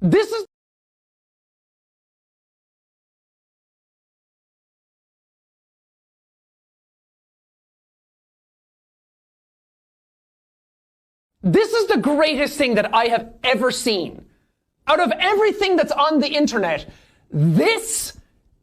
This is the greatest thing that I have ever seen. Out of everything that's on the internet, this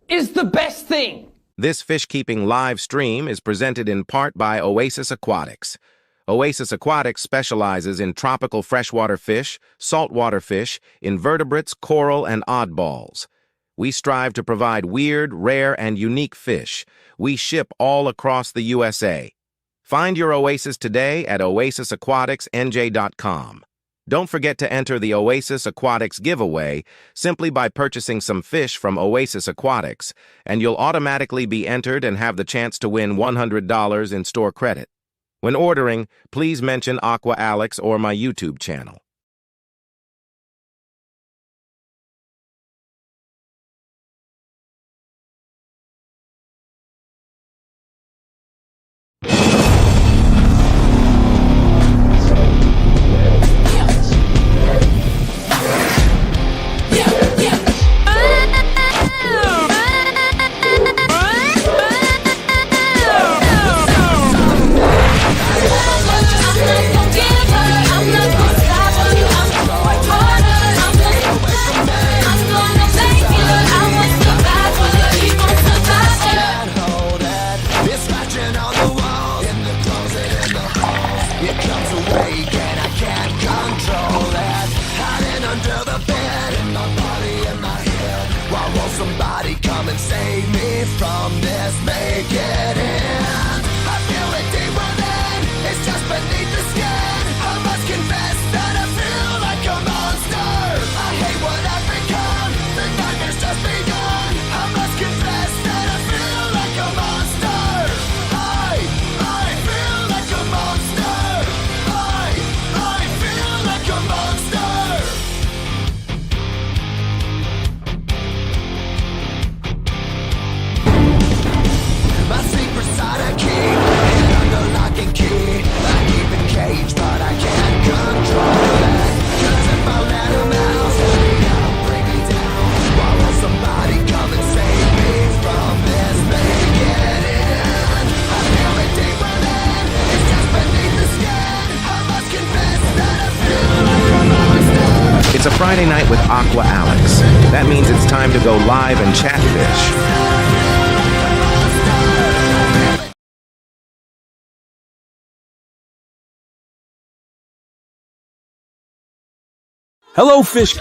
is the best thing. This fish-keeping live stream is presented in part by Oasis Aquatics. Oasis Aquatics specializes in tropical freshwater fish, saltwater fish, invertebrates, coral, and oddballs. We strive to provide weird, rare, and unique fish. We ship all across the USA. Find your Oasis today at oasisaquaticsnj.com. Don't forget to enter the Oasis Aquatics giveaway simply by purchasing some fish from Oasis Aquatics, and you'll automatically be entered and have the chance to win $100 in store credit. When ordering, please mention Aqua Alex or my YouTube channel. Somebody come and save me from this, make it end. I feel it deep within, it's just beneath the skin. I must confess that I feel like a monster. I hate what I've become, the nightmare's just begun. I must confess that I feel like a monster. I feel like a monster. I feel like a monster. My secret side I keep, and under lock and key. I keep it caged, but I can't control that. Cause if I let them out, they'll bring me down. Why won't somebody come and save me from this? Make it end. I feel it deep within, it's just beneath the skin. I must confess that I feel like a monster. It's a Friday night with Aqua Alex. That means it's time to go live and chat fish. Hello, fish.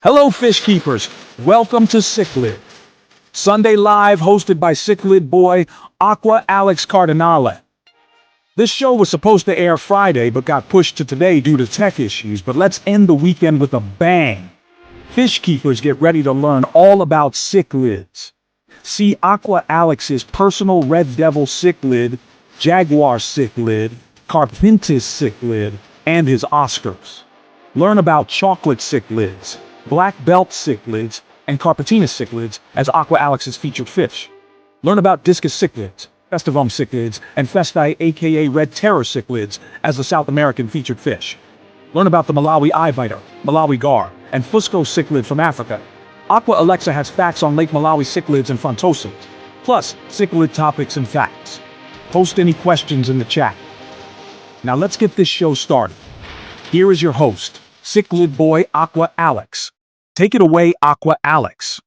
Hello, fish keepers. Welcome to Cichlid. Sunday Live, hosted by Cichlid boy Aqua Alex Cardinale. This show was supposed to air Friday, but got pushed to today due to tech issues. But let's end the weekend with a bang. Fish keepers, get ready to learn all about cichlids. See Aqua Alex's personal Red Devil cichlid, Jaguar cichlid, Carpintis cichlid, and his Oscars. Learn about chocolate cichlids, black belt cichlids, and Carpintis cichlids as Aqua Alex's featured fish. Learn about Discus cichlids, Festivum cichlids, and Festae aka Red Terror cichlids as the South American featured fish. Learn about the Malawi Eyebiter, Malawi gar, and Fusco cichlid from Africa. Aqua Alexa has facts on Lake Malawi cichlids and Fontosons, plus cichlid topics and facts. Post any questions in the chat. Now let's get this show started. Here is your host, Cichlid boy Aqua Alex. Take it away, Aqua Alex.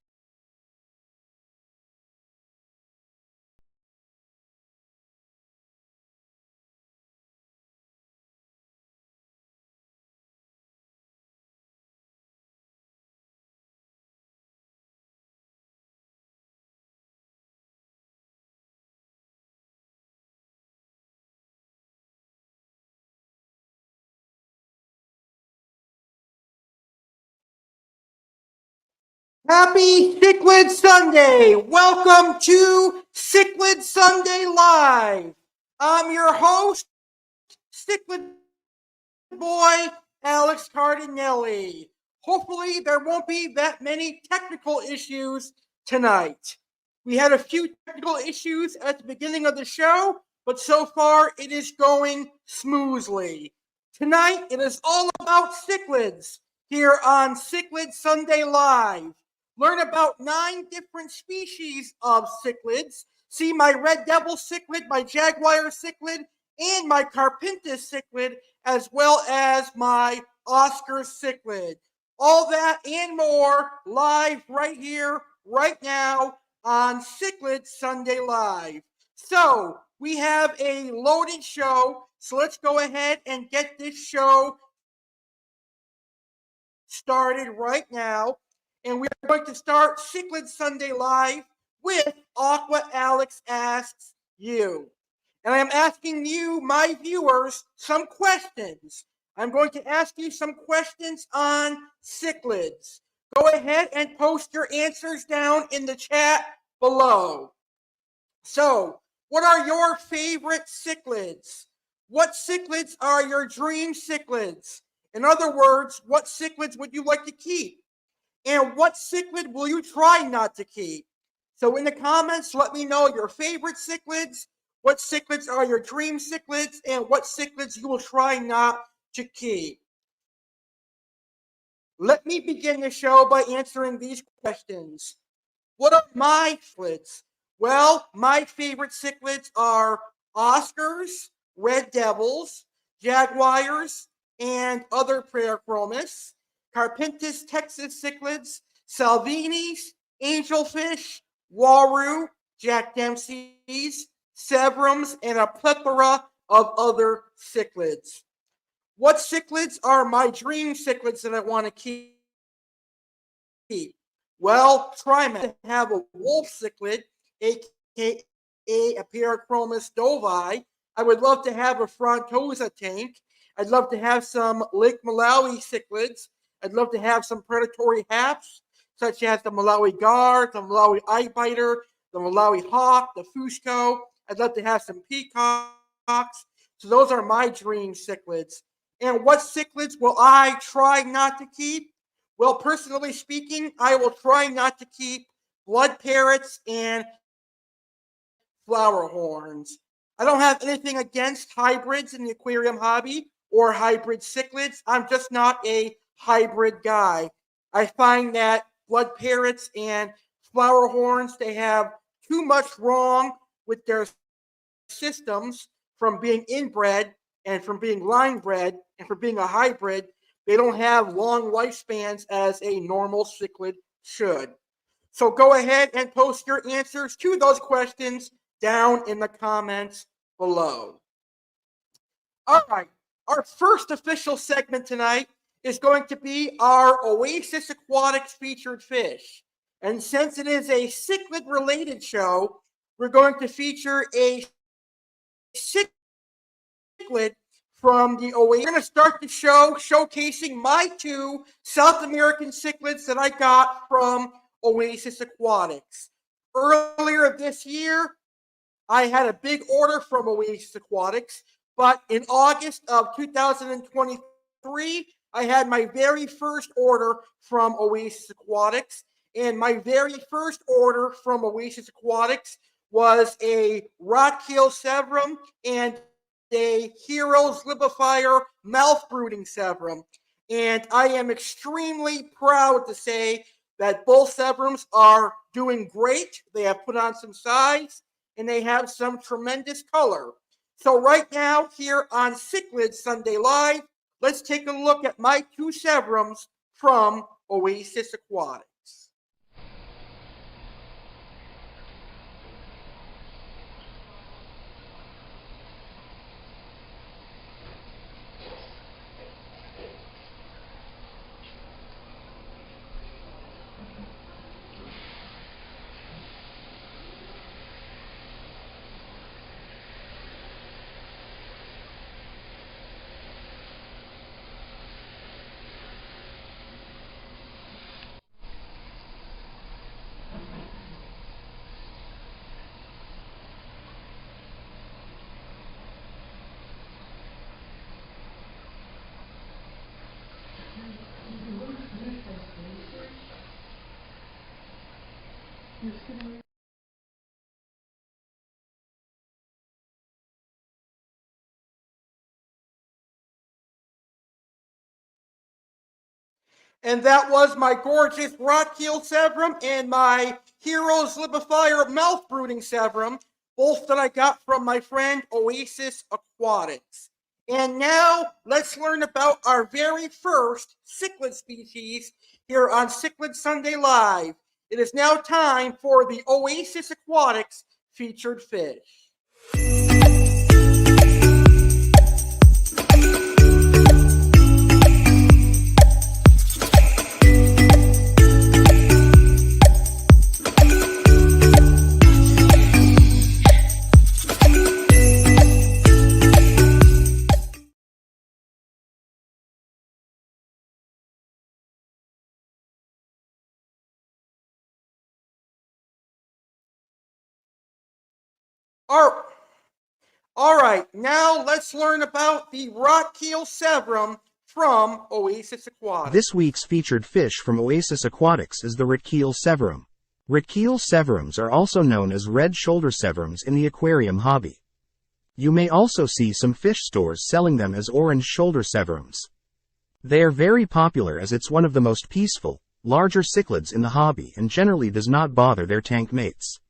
Happy Cichlid Sunday! Welcome to Cichlid Sunday Live. I'm your host, Cichlid boy Alex Cardinale. Hopefully there won't be that many technical issues tonight. We had a few technical issues at the beginning of the show, but so far it is going smoothly. Tonight it is all about cichlids here on Cichlid Sunday Live. Learn about 9 different species of cichlids. See my red devil cichlid, my jaguar cichlid, and my Carpintis cichlid, as well as my Oscar cichlid. All that and more live right here, right now on Cichlid Sunday Live. So we have a loaded show, so let's go ahead and get this show started right now. And we are going to start Cichlid Sunday Live with Aqua Alex Asks You. And I am asking you, my viewers, some questions. I'm going to ask you some questions on cichlids. Go ahead and post your answers down in the chat below. So, what are your favorite cichlids? What cichlids are your dream cichlids? In other words, what cichlids would you like to keep? And what cichlid will you try not to keep? So in the comments, let me know your favorite cichlids, what cichlids are your dream cichlids, and what cichlids you will try not to keep. Let me begin the show by answering these questions. What are my cichlids? Well, my favorite cichlids are Oscars, Red Devils, Jaguars, and other Praerochromis, Carpintis Texas cichlids, Salvinis, Angelfish, Waru, Jack Dempsey's, Severums, and a plethora of other cichlids. What cichlids are my dream cichlids that I want to keep? Well, try to have a wolf cichlid, aka a Parachromis dovi. I would love to have a Frontosa tank. I'd love to have some Lake Malawi cichlids. I'd love to have some predatory haps, such as the Malawi gar, the Malawi Eyebiter, the Malawi hawk, the Fusco. I'd love to have some peacocks. So those are my dream cichlids. And what cichlids will I try not to keep? Well, personally speaking, I will try not to keep blood parrots and flower horns. I don't have anything against hybrids in the aquarium hobby or hybrid cichlids. I'm just not a hybrid guy. I find that blood parrots and flower horns, they have too much wrong with their systems from being inbred and from being line bred and from being a hybrid. They don't have long lifespans as a normal cichlid should. So go ahead and post your answers to those questions down in the comments below. All right, our first official segment tonight is going to be our Oasis Aquatics featured fish. And since it is a cichlid related show, we're going to feature a cichlid from the Oasis. We're going to start the show showcasing my 2 South American cichlids that I got from Oasis Aquatics. Earlier this year, I had a big order from Oasis Aquatics, but in August of 2023, I had my very first order from Oasis Aquatics, and my very first order from Oasis Aquatics was a Rotkeel Severum and a Heroes Libifier mouth brooding Severum. And I am extremely proud to say that both Severums are doing great. They have put on some size and they have some tremendous color. So right now here on Cichlid Sunday Live, let's take a look at my 2 Severums from Oasis Aquatics. And that was my gorgeous rock-keel Severum and my Heroes Libifier mouth-brooding Severum, both that I got from my friend Oasis Aquatics. And now let's learn about our very first cichlid species here on Cichlid Sunday Live. It is now time for the Oasis Aquatics featured fish. All right, now let's learn about the rock-keel Severum from Oasis Aquatics. This week's featured fish from Oasis Aquatics is the Red-keel Severum. Red-keel Severums are also known as red shoulder Severums in the aquarium hobby. You may also see some fish stores selling them as orange shoulder Severums. They are very popular as it's one of the most peaceful, larger cichlids in the hobby and generally does not bother their tank mates.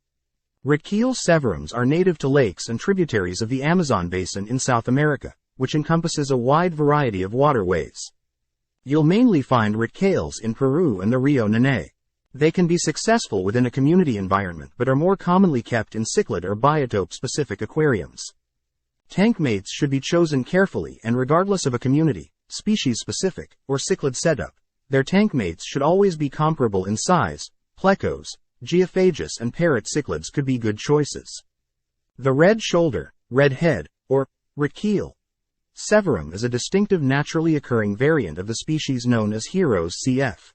Red-keel Severums are native to lakes and tributaries of the Amazon basin in South America, which encompasses a wide variety of waterways. You'll mainly find red-keels in Peru and the Rio Nene. They can be successful within a community environment but are more commonly kept in cichlid or biotope-specific aquariums. Tank mates should be chosen carefully and regardless of a community, species-specific, or cichlid setup, their tank mates should always be comparable in size. Plecos, Geophagus and parrot cichlids could be good choices. The red shoulder, red head, or red-keel Severum is a distinctive naturally occurring variant of the species known as Heroes cf.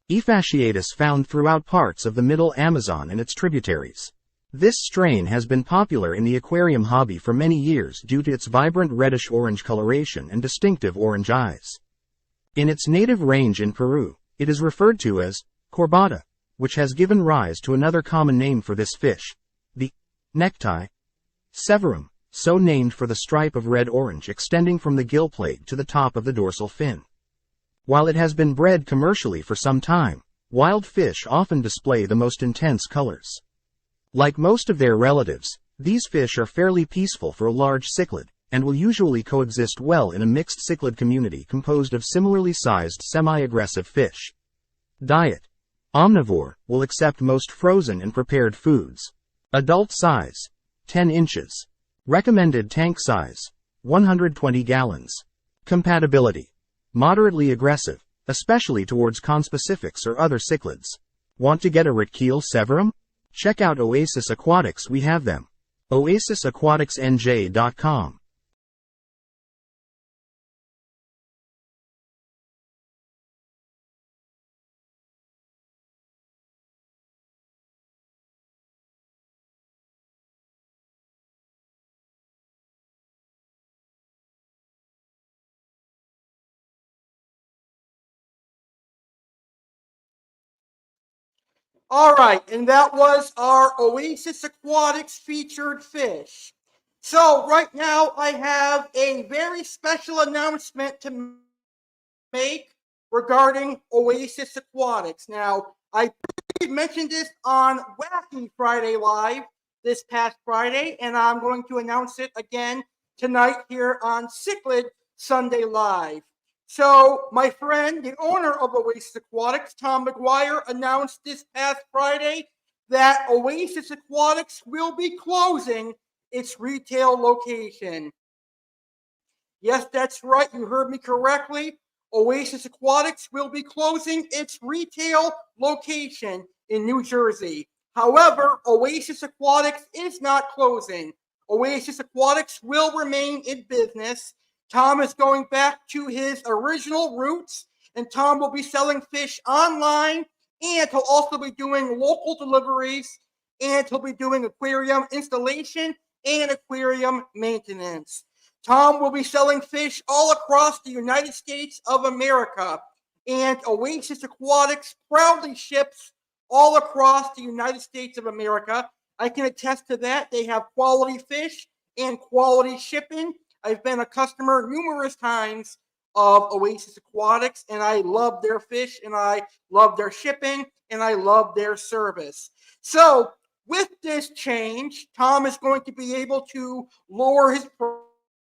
Fasciatus found throughout parts of the middle Amazon and its tributaries. This strain has been popular in the aquarium hobby for many years due to its vibrant reddish-orange coloration and distinctive orange eyes. In its native range in Peru, it is referred to as corbata, which has given rise to another common name for this fish, the necktie Severum, so named for the stripe of red-orange extending from the gill plate to the top of the dorsal fin. While it has been bred commercially for some time, wild fish often display the most intense colors. Like most of their relatives, these fish are fairly peaceful for a large cichlid, and will usually coexist well in a mixed cichlid community composed of similarly sized semi-aggressive fish. Diet: omnivore, will accept most frozen and prepared foods. Adult size: 10 inches. Recommended tank size: 120 gallons. Compatibility: moderately aggressive, especially towards conspecifics or other cichlids. Want to get a red-keel Severum? Check out Oasis Aquatics, we have them. OasisAquaticsNJ.com. All right, and that was our Oasis Aquatics featured fish. So right now I have a very special announcement to make regarding Oasis Aquatics. Now, I mentioned this on Wacky Friday Live this past Friday, and I'm going to announce it again tonight here on Cichlid Sunday Live. So, my friend, the owner of Oasis Aquatics, Tom McGuire, announced this past Friday that Oasis Aquatics will be closing its retail location. Yes, that's right. You heard me correctly. Oasis Aquatics will be closing its retail location in New Jersey. However, Oasis Aquatics is not closing. Oasis Aquatics will remain in business. Tom is going back to his original roots, and Tom will be selling fish online, and he'll also be doing local deliveries, and he'll be doing aquarium installation and aquarium maintenance. Tom will be selling fish all across the United States of America, and Oasis Aquatics proudly ships all across the United States of America. I can attest to that. They have quality fish and quality shipping. I've been a customer numerous times of Oasis Aquatics, and I love their fish, and I love their shipping, and I love their service. So with this change, Tom is going to be able to lower his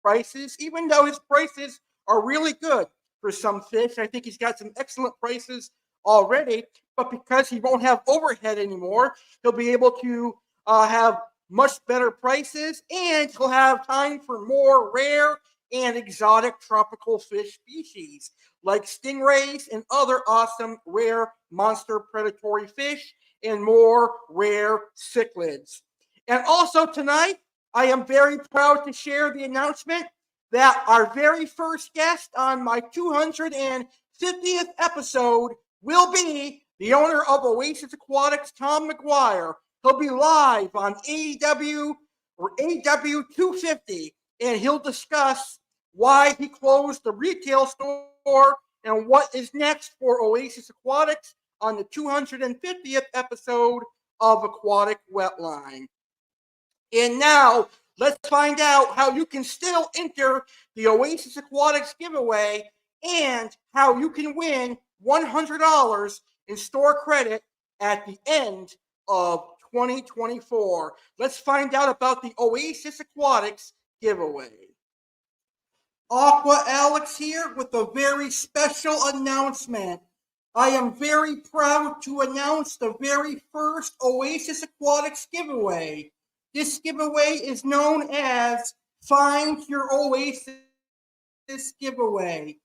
prices, even though his prices are really good for some fish. I think he's got some excellent prices already, but because he won't have overhead anymore, he'll be able to have much better prices, and he'll have time for more rare and exotic tropical fish species like stingrays and other awesome rare monster predatory fish and more rare cichlids. And also tonight, I am very proud to share the announcement that our very first guest on my 250th episode will be the owner of Oasis Aquatics, Tom McGuire. He'll be live on AEW or AW 250, and he'll discuss why he closed the retail store and what is next for Oasis Aquatics on the 250th episode of Aquatic Wetline. And now, let's find out how you can still enter the Oasis Aquatics giveaway and how you can win $100 in store credit at the end of 2024. Let's find out about the Oasis Aquatics giveaway. Aqua Alex here with a very special announcement. I am very proud to announce the very first Oasis Aquatics giveaway. This giveaway is known as Find Your Oasis giveaway.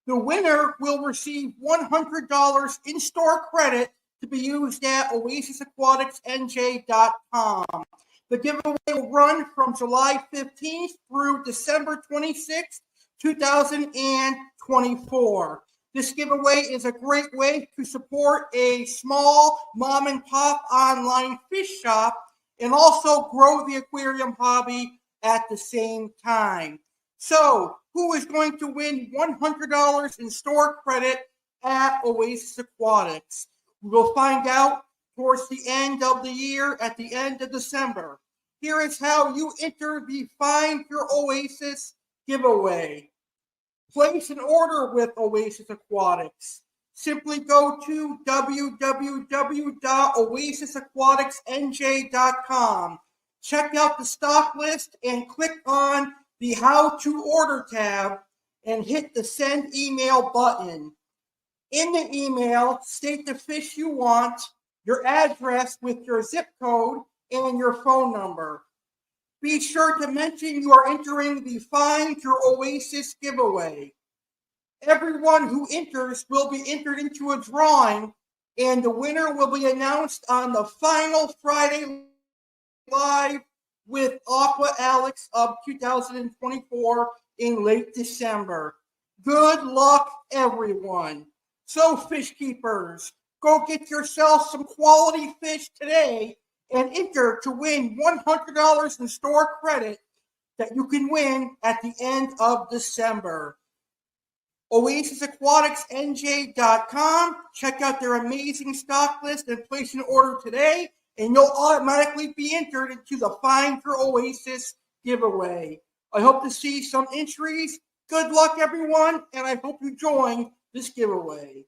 The winner will receive $100 in-store credit to be used at oasisaquaticsnj.com. The giveaway will run from July 15th through December 26th, 2024. This giveaway is a great way to support a small mom and pop online fish shop and also grow the aquarium hobby at the same time. So, who is going to win $100 in store credit at Oasis Aquatics? We will find out towards the end of the year, at the end of December. Here is how you enter the Find Your Oasis giveaway. Place an order with Oasis Aquatics. Simply go to www.oasisaquaticsnj.com. Check out the stock list and click on the How to Order tab and hit the Send Email button. In the email, state the fish you want, your address with your zip code, and your phone number. Be sure to mention you are entering the Find Your Oasis giveaway. Everyone who enters will be entered into a drawing, and the winner will be announced on the final Friday Live with Aqua Alex of 2024 in late December. Good luck, everyone. So, fish keepers, go get yourself some quality fish today and enter to win $100 in store credit that you can win at the end of December. OasisAquaticsNJ.com. Check out their amazing stock list and place an order today, and you'll automatically be entered into the Find Your Oasis giveaway. I hope to see some entries. Good luck, everyone, and I hope you join this giveaway.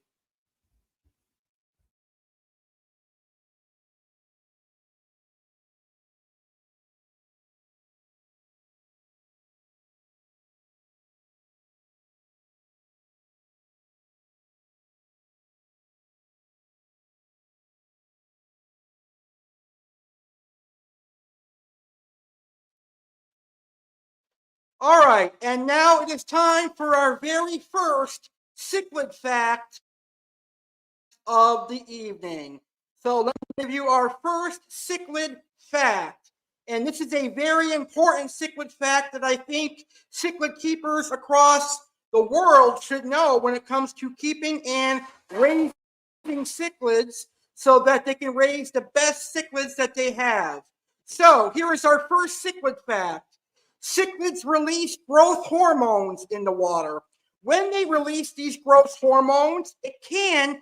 All right, and now it is time for our very first cichlid fact of the evening. So let me give you our first cichlid fact. And this is a very important cichlid fact that I think cichlid keepers across the world should know when it comes to keeping and raising cichlids so that they can raise the best cichlids that they have. So here is our first cichlid fact. Cichlids release growth hormones in the water. When they release these growth hormones, it can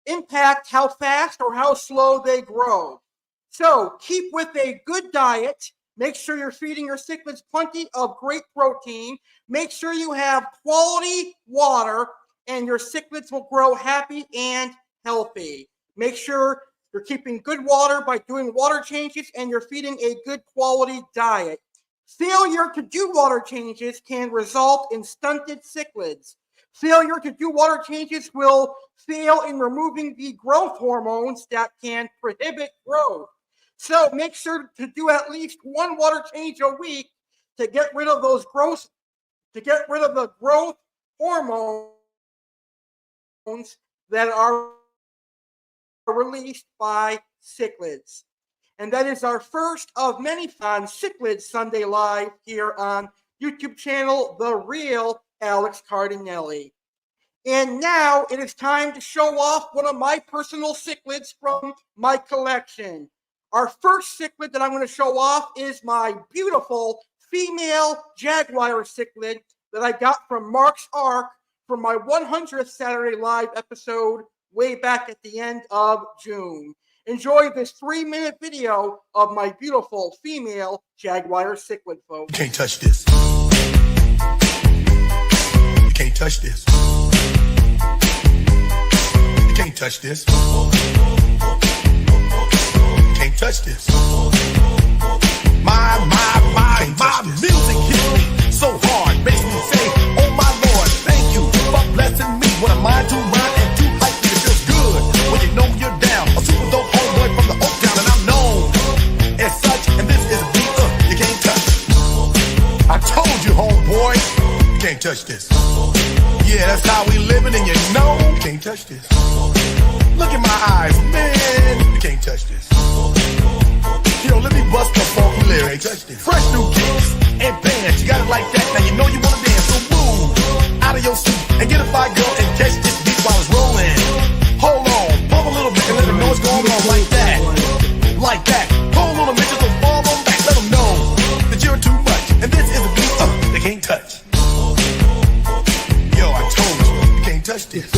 impact how fast or how slow they grow. So keep with a good diet, Make sure you're feeding your cichlids plenty of great protein. Make sure you have quality water, and your cichlids will grow happy and healthy. Make sure you're keeping good water by doing water changes, and you're feeding a good quality diet. Failure to do water changes can result in stunted cichlids. Failure to do water changes will fail in removing the growth hormones that can prohibit growth. So make sure to do at least one water change a week to get rid of those growth, to get rid of the growth hormones that are released by cichlids. And that is our first of many on Cichlid Sunday Live here on YouTube channel The Real Alex Cardinale. And now it is time to show off one of my personal cichlids from my collection. Our first cichlid that I'm going to show off is my beautiful female jaguar cichlid that I got from Mark's Ark from my 100th Saturday Live episode way back at the end of June. Enjoy this 3-minute video of my beautiful female jaguar cichlid, folks. You can't touch this. You can't touch this. You can't touch this. You can't touch this. My music hits me so hard, makes me say, oh my Lord, thank you for blessing me. What a mind to rhyme and to hype me, it feels good when you know you're down. A super dope homeboy from the Oak Town, and I'm known as such, and this is a beat you can't touch. I told you, homeboy, you can't touch this. Yeah, that's how we living, and you know you can't touch this. Look in my eyes, man, you can't touch this. Yo, let me bust the funky lyrics. Fresh new kicks and bands, you got it like that. Now you know you wanna dance, so move out of your seat and get a fire girl and catch this beat while it's rolling. Hold on, pump a little bit and let them know what's going on like that. Like that. Hold on a minute, just fall on back, let them know that you're too much. And this is a beat they can't touch. Yo, I told you, you can't touch this.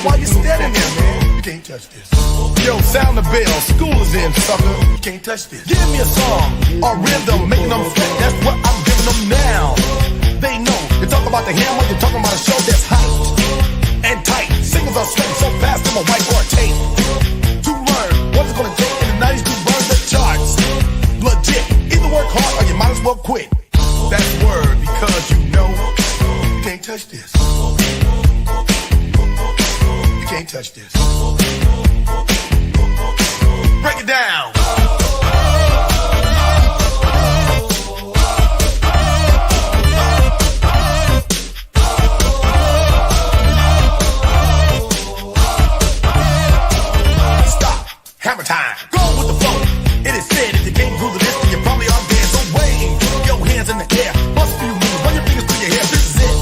Why you standing there, man? You can't touch this. Yo, sound the bell, school is in, sucker. You can't touch this. Give me a song, a rhythm, making them sweat. That's what I'm giving them now. They know. You're talking about the hammer, you're talking about a show that's hyped and tight. Singles are sweating so fast, I'm a whiteboard tape. To learn what's it gonna take in the 90s to burn the charts. Legit, either work hard or you might as well quit. That's word, because you know you can't touch this. You can't touch this. Break it down. Stop. Hammer time. Go with the flow. It is said if you can't groove to this, then you probably are dead. So wave your hands in the air. Bust a few moves. Run your fingers through your hair. This is it.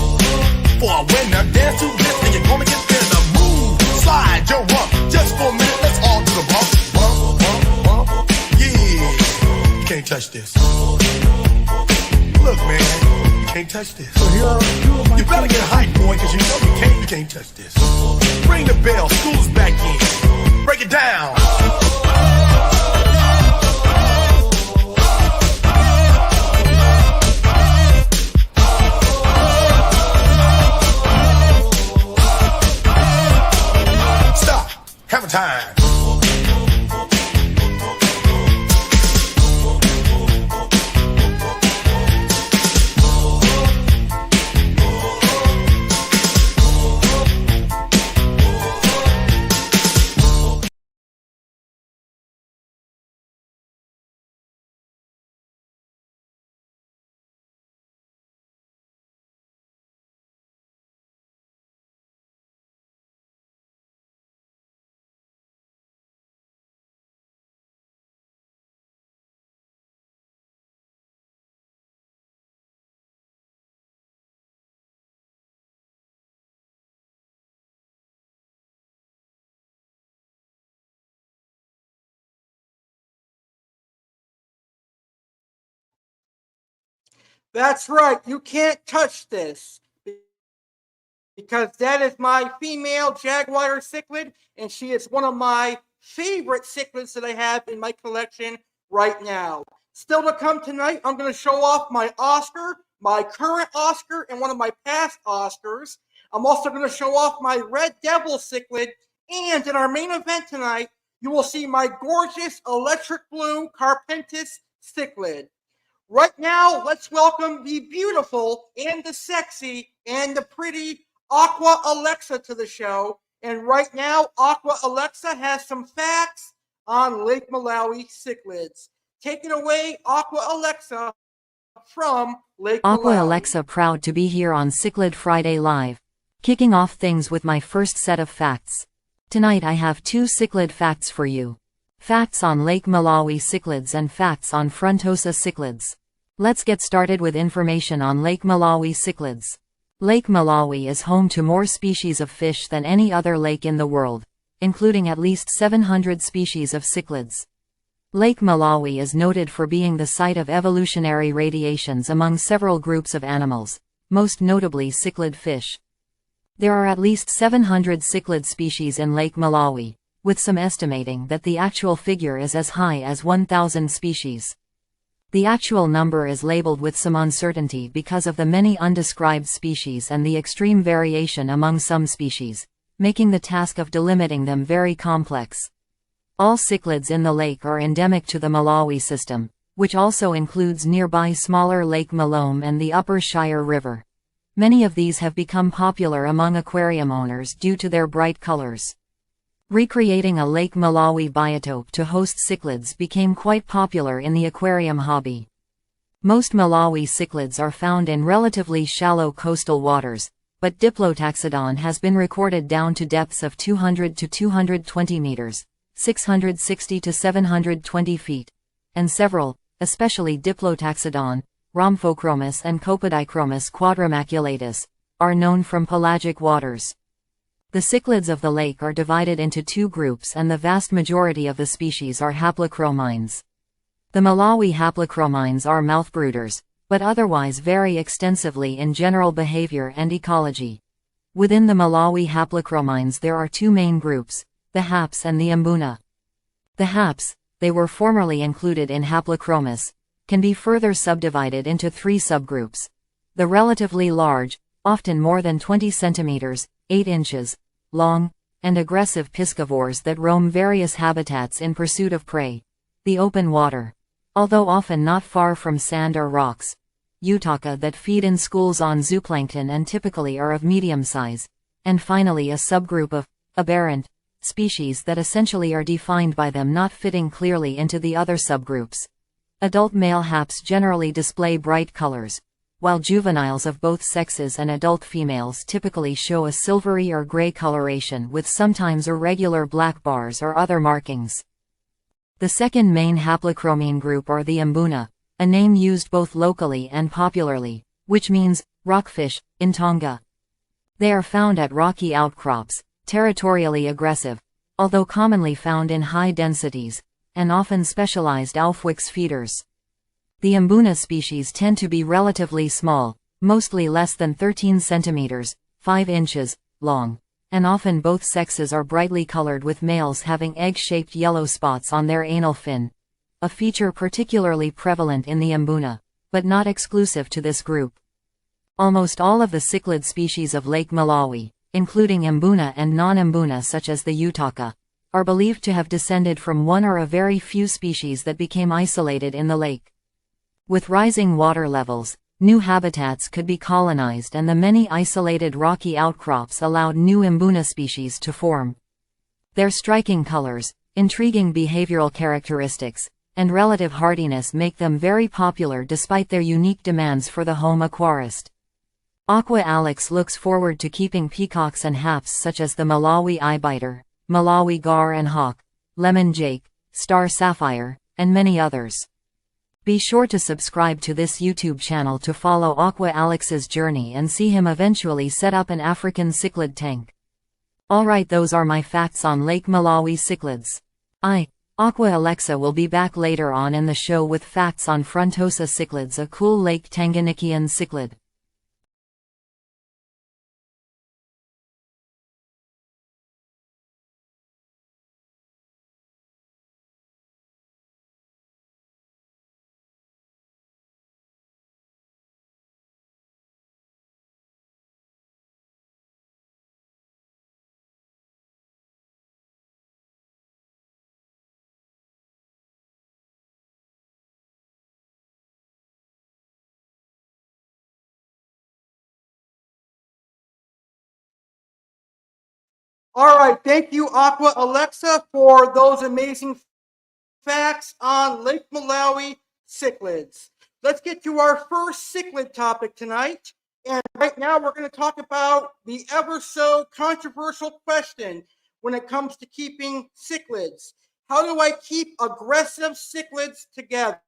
For a winner, dance to this, and you're gonna get there. The move. Slide your rump. Just for a minute, let's all do the bump. Bump, bump, bump. Yeah. You can't touch this. Look, man. You can't touch this. You better get hyped, boy, because you know you can't touch this. Ring the bell. School's back in. Break it down. Stop. Hammer time. That's right. You can't touch this because that is my female jaguar cichlid, and she is one of my favorite cichlids that I have in my collection right now. Still to come tonight, I'm going to show off my Oscar, my current Oscar, and one of my past Oscars. I'm also going to show off my Red Devil Cichlid, and in our main event tonight, you will see my gorgeous electric blue Carpintis Cichlid. Right now, let's welcome the beautiful and the sexy and the pretty Aqua Alexa to the show. And right now, Aqua Alexa has some facts on Lake Malawi cichlids. Take it away, Aqua Alexa, from Lake Aqua Malawi. Alexa proud to be here on Cichlid Friday Live. Kicking off things with my first set of facts. Tonight I have 2 cichlid facts for you. Facts on Lake Malawi cichlids and facts on Frontosa cichlids. Let's get started with information on Lake Malawi cichlids. Lake Malawi is home to more species of fish than any other lake in the world, including at least 700 species of cichlids. Lake Malawi is noted for being the site of evolutionary radiations among several groups of animals, most notably cichlid fish. There are at least 700 cichlid species in Lake Malawi, with some estimating that the actual figure is as high as 1,000 species. The actual number is labeled with some uncertainty because of the many undescribed species and the extreme variation among some species, making the task of delimiting them very complex. All cichlids in the lake are endemic to the Malawi system, which also includes nearby smaller Lake Malome and the Upper Shire River. Many of these have become popular among aquarium owners due to their bright colors. Recreating a Lake Malawi biotope to host cichlids became quite popular in the aquarium hobby. Most Malawi cichlids are found in relatively shallow coastal waters, but Diplotaxodon has been recorded down to depths of 200 to 220 meters, 660 to 720 feet, and several, especially Diplotaxodon, Rhomphochromis and Copodichromis quadrimaculatus, are known from pelagic waters. The cichlids of the lake are divided into 2 groups and the vast majority of the species are haplochromines. The Malawi haplochromines are mouthbrooders, but otherwise vary extensively in general behavior and ecology. Within the Malawi haplochromines there are 2 main groups, the haps and the mbuna. The haps, they were formerly included in Haplochromis, can be further subdivided into 3 subgroups. The relatively large, often more than 20 centimeters, 8 inches, long, and aggressive piscivores that roam various habitats in pursuit of prey. The open water. Although often not far from sand or rocks. Eutaka that feed in schools on zooplankton and typically are of medium size. And finally a subgroup of aberrant species that essentially are defined by them not fitting clearly into the other subgroups. Adult male haps generally display bright colors, while juveniles of both sexes and adult females typically show a silvery or gray coloration with sometimes irregular black bars or other markings. The second main haplochromine group are the mbuna, a name used both locally and popularly, which means rockfish in Tonga. They are found at rocky outcrops, territorially aggressive, although commonly found in high densities, and often specialized Aufwix feeders. The mbuna species tend to be relatively small, mostly less than 13 centimeters, 5 inches, long, and often both sexes are brightly colored with males having egg-shaped yellow spots on their anal fin, a feature particularly prevalent in the mbuna, but not exclusive to this group. Almost all of the cichlid species of Lake Malawi, including mbuna and non-mbuna such as the Eutaka, are believed to have descended from one or a very few species that became isolated in the lake. With rising water levels, new habitats could be colonized and the many isolated rocky outcrops allowed new mbuna species to form. Their striking colors, intriguing behavioral characteristics, and relative hardiness make them very popular despite their unique demands for the home aquarist. Aqua Alex looks forward to keeping peacocks and haps such as the Malawi Eyebiter, Malawi Gar and Hawk, Lemon Jake, Star Sapphire, and many others. Be sure to subscribe to this YouTube channel to follow Aqua Alex's journey and see him eventually set up an African cichlid tank. Alright, those are my facts on Lake Malawi cichlids. Aqua Alexa will be back later on in the show with facts on Frontosa cichlids, a cool Lake Tanganyikian cichlid. All right, thank you, Aqua Alexa, for those amazing facts on Lake Malawi cichlids. Let's get to our first cichlid topic tonight. And right now we're going to talk about the ever so controversial question when it comes to keeping cichlids. How do I keep aggressive cichlids together?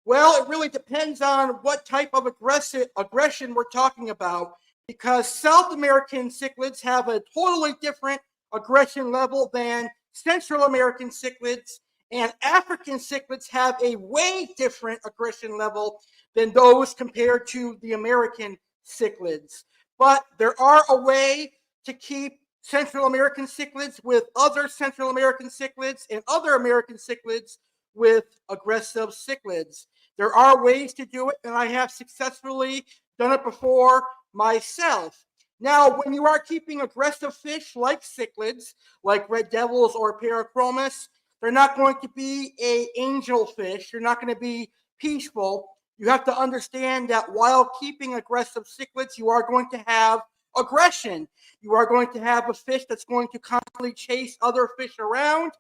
Well, it really depends on what type of aggression we're talking about, because South American cichlids have a totally different aggression level than Central American cichlids, and African cichlids have a way different aggression level than those compared to the American cichlids. But there are a way to keep Central American cichlids with other Central American cichlids and other American cichlids with aggressive cichlids. There are ways to do it, and I have successfully done it before myself. Now, when you are keeping aggressive fish like cichlids, like red devils or Parachromis, they're not going to be an angel fish. They're not going to be peaceful. You have to understand that while keeping aggressive cichlids, you are going to have aggression. You are going to have a fish that's going to constantly chase other fish around,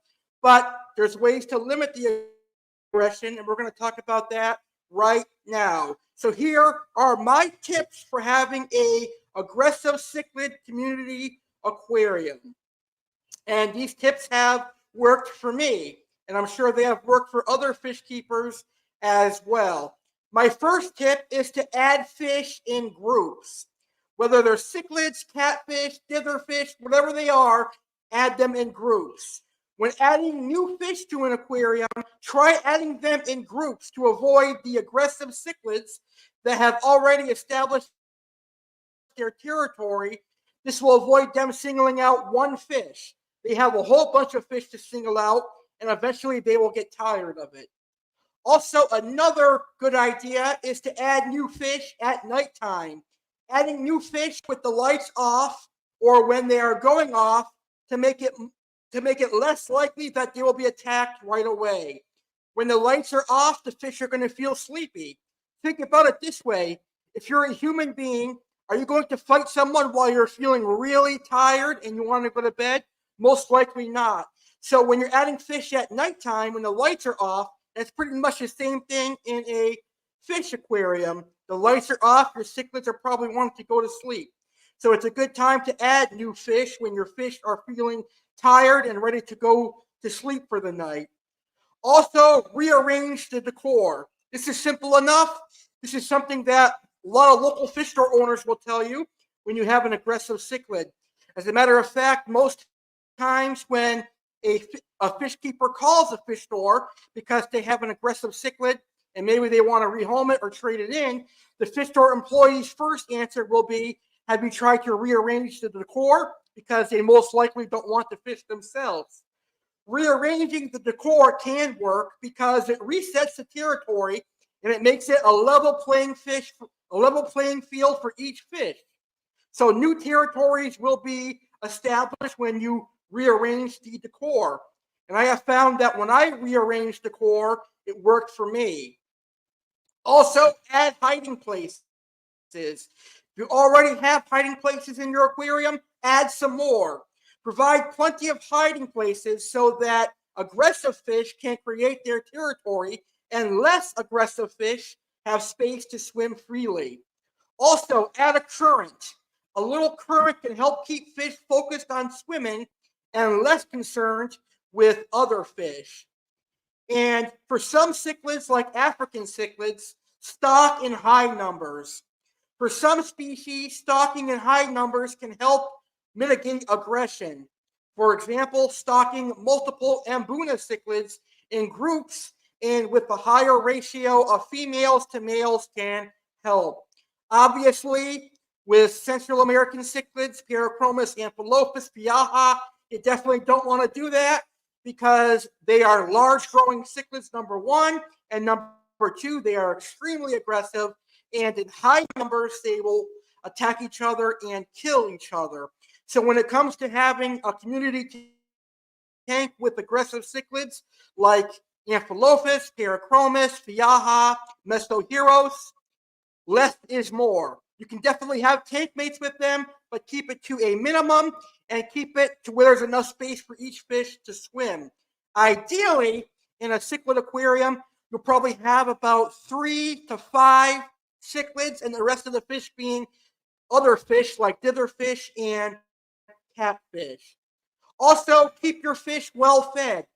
but there's ways to limit the aggression, and we're going to talk about that right now. So here are my tips for having a aggressive cichlid community aquarium. And these tips have worked for me, and I'm sure they have worked for other fish keepers as well. My first tip is to add fish in groups. Whether they're cichlids, catfish, ditherfish, whatever they are, add them in groups. When adding new fish to an aquarium, try adding them in groups to avoid the aggressive cichlids that have already established their territory. This will avoid them singling out one fish. They have a whole bunch of fish to single out, and eventually they will get tired of it. Also, another good idea is to add new fish at nighttime. Adding new fish with the lights off or when they are going off to make it less likely that they will be attacked right away. When the lights are off, the fish are going to feel sleepy. Think about it this way. If you're a human being, are you going to fight someone while you're feeling really tired and you want to go to bed? Most likely not. So when you're adding fish at nighttime, when the lights are off, that's pretty much the same thing in a fish aquarium. The lights are off, your cichlids are probably wanting to go to sleep. So it's a good time to add new fish when your fish are feeling tired and ready to go to sleep for the night. Also, rearrange the decor. This is simple enough. This is something that a lot of local fish store owners will tell you when you have an aggressive cichlid. As a matter of fact, most times when a fish keeper calls a fish store because they have an aggressive cichlid and maybe they want to rehome it or trade it in, the fish store employee's first answer will be, have you tried to rearrange the decor? Because they most likely don't want the fish themselves. Rearranging the decor can work because it resets the territory and it makes it a level playing field for each fish. So new territories will be established when you rearrange the decor. And I have found that when I rearrange decor, it worked for me. Also, add hiding places. If you already have hiding places in your aquarium, add some more. Provide plenty of hiding places so that aggressive fish can create their territory and less aggressive fish have space to swim freely. Also, add a current. A little current can help keep fish focused on swimming and less concerned with other fish. And for some cichlids, like African cichlids, stock in high numbers. For some species, stocking in high numbers can help mitigate aggression. For example, stocking multiple Mbuna cichlids in groups and with a higher ratio of females to males can help. Obviously, with Central American cichlids, Parachromis, Amphilophus, Piaha, you definitely don't want to do that because they are large growing cichlids, number one, and number two, they are extremely aggressive, and in high numbers, they will attack each other and kill each other. So when it comes to having a community tank with aggressive cichlids like Amphilophus, Parachromis, Piaha, Mesoheros, less is more. You can definitely have tank mates with them, but keep it to a minimum and keep it to where there's enough space for each fish to swim. Ideally, in a cichlid aquarium, you'll probably have about 3 to 5 cichlids, and the rest of the fish being other fish like ditherfish and catfish. Also, keep your fish well fed.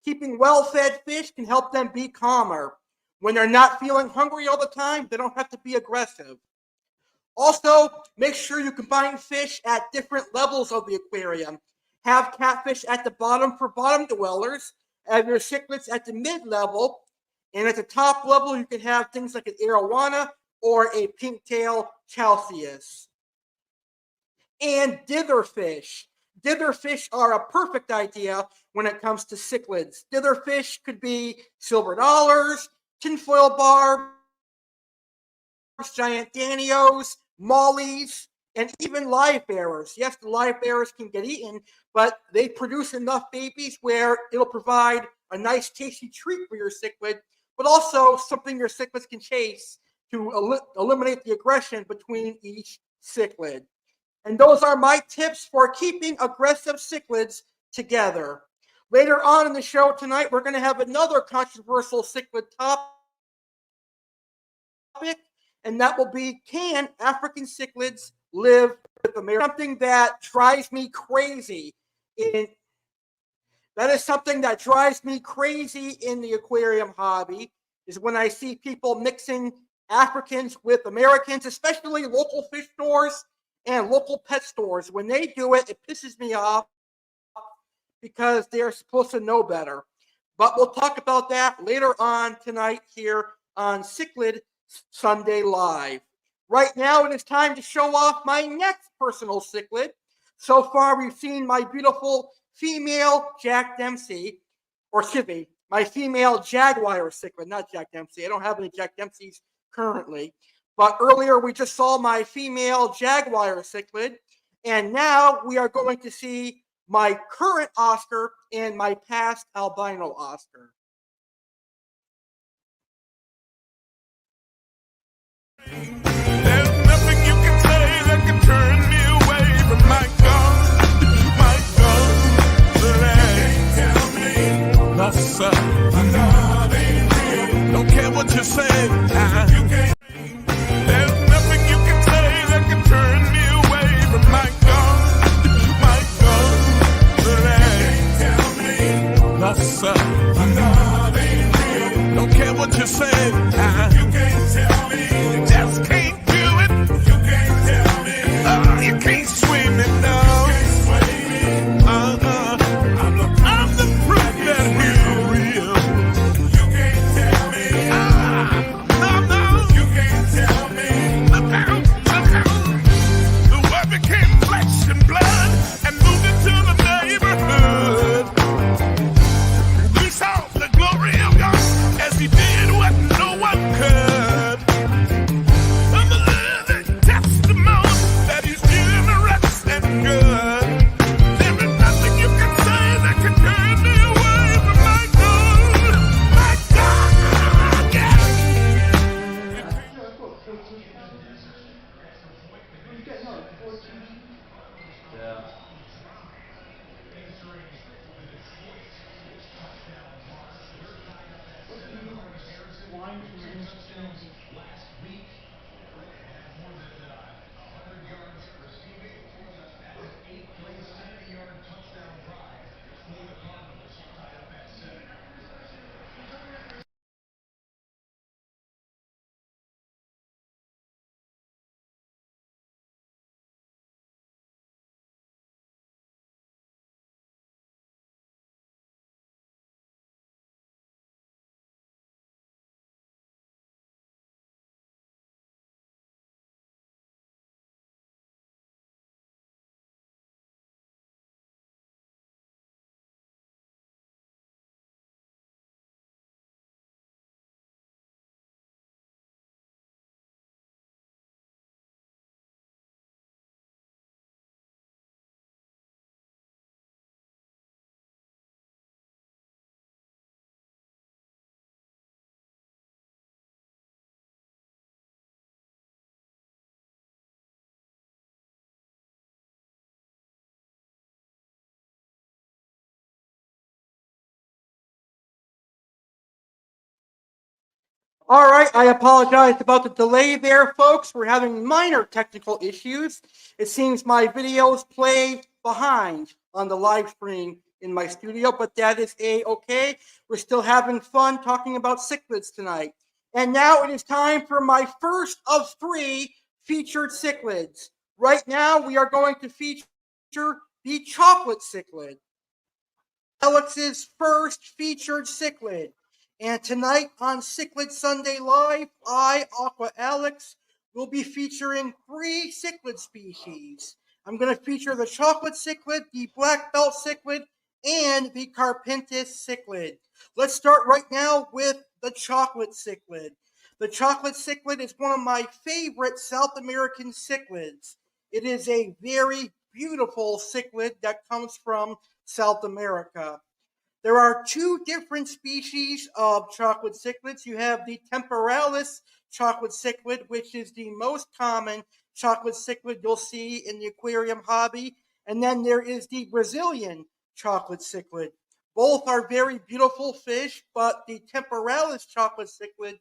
Keeping well-fed fish can help them be calmer. When they're not feeling hungry all the time, they don't have to be aggressive. Also, make sure you combine fish at different levels of the aquarium. Have catfish at the bottom for bottom dwellers, have your cichlids at the mid-level, and at the top level, you can have things like an arowana or a pink-tail chalceus. And ditherfish. Ditherfish are a perfect idea when it comes to cichlids. Ditherfish could be silver dollars, tinfoil barbs, giant danios, mollies, and even live bearers. Yes, the live bearers can get eaten, but they produce enough babies where it'll provide a nice tasty treat for your cichlid, but also something your cichlids can chase to eliminate the aggression between each cichlid. And those are my tips for keeping aggressive cichlids together. Later on in the show tonight, we're going to have another controversial cichlid topic, and that will be, can African cichlids live with America? Something that drives me crazy in the aquarium hobby is when I see people mixing Africans with Americans, especially local fish stores and local pet stores. When they do it, it pisses me off because they're supposed to know better. But we'll talk about that later on tonight here on Cichlid Sunday Live. Right now, it is time to show off my next personal cichlid. So far, we've seen my beautiful female Jack Dempsey, or excuse me, my female Jaguar cichlid, not Jack Dempsey. I don't have any Jack Dempseys currently. But earlier, we just saw my female Jaguar cichlid, and now we are going to see my current Oscar and my past albino Oscar. There's nothing you can say that can turn me away from my God. No, sir. Don't care what you say. There's nothing you can say that can turn me away from my God. No, sir. Don't care what you say. You can't tell me. You just can't do it. You can't tell me. You can't swim it down. I'm the proof that he's real. You can't tell me. No. You can't tell me. The word became flesh and blood and moved into the neighborhood. We saw the glory of God as he did what no one All right, I apologize about the delay there, folks. We're having minor technical issues. It seems my videos play behind on the live stream in my studio, but that is A-okay. We're still having fun talking about cichlids tonight. And now it is time for my first of 3 featured cichlids. Right now, we are going to feature the chocolate cichlid. Alex's first featured cichlid. And tonight on Cichlid Sunday Live, I, Aqua Alex, will be featuring 3 cichlid species. I'm going to feature the chocolate cichlid, the black belt cichlid, and the Carpintis cichlid. Let's start right now with the chocolate cichlid. The chocolate cichlid is one of my favorite South American cichlids. It is a very beautiful cichlid that comes from South America. There are 2 different species of chocolate cichlids. You have the temporalis chocolate cichlid, which is the most common chocolate cichlid you'll see in the aquarium hobby. And then there is the Brazilian chocolate cichlid. Both are very beautiful fish, but the temporalis chocolate cichlid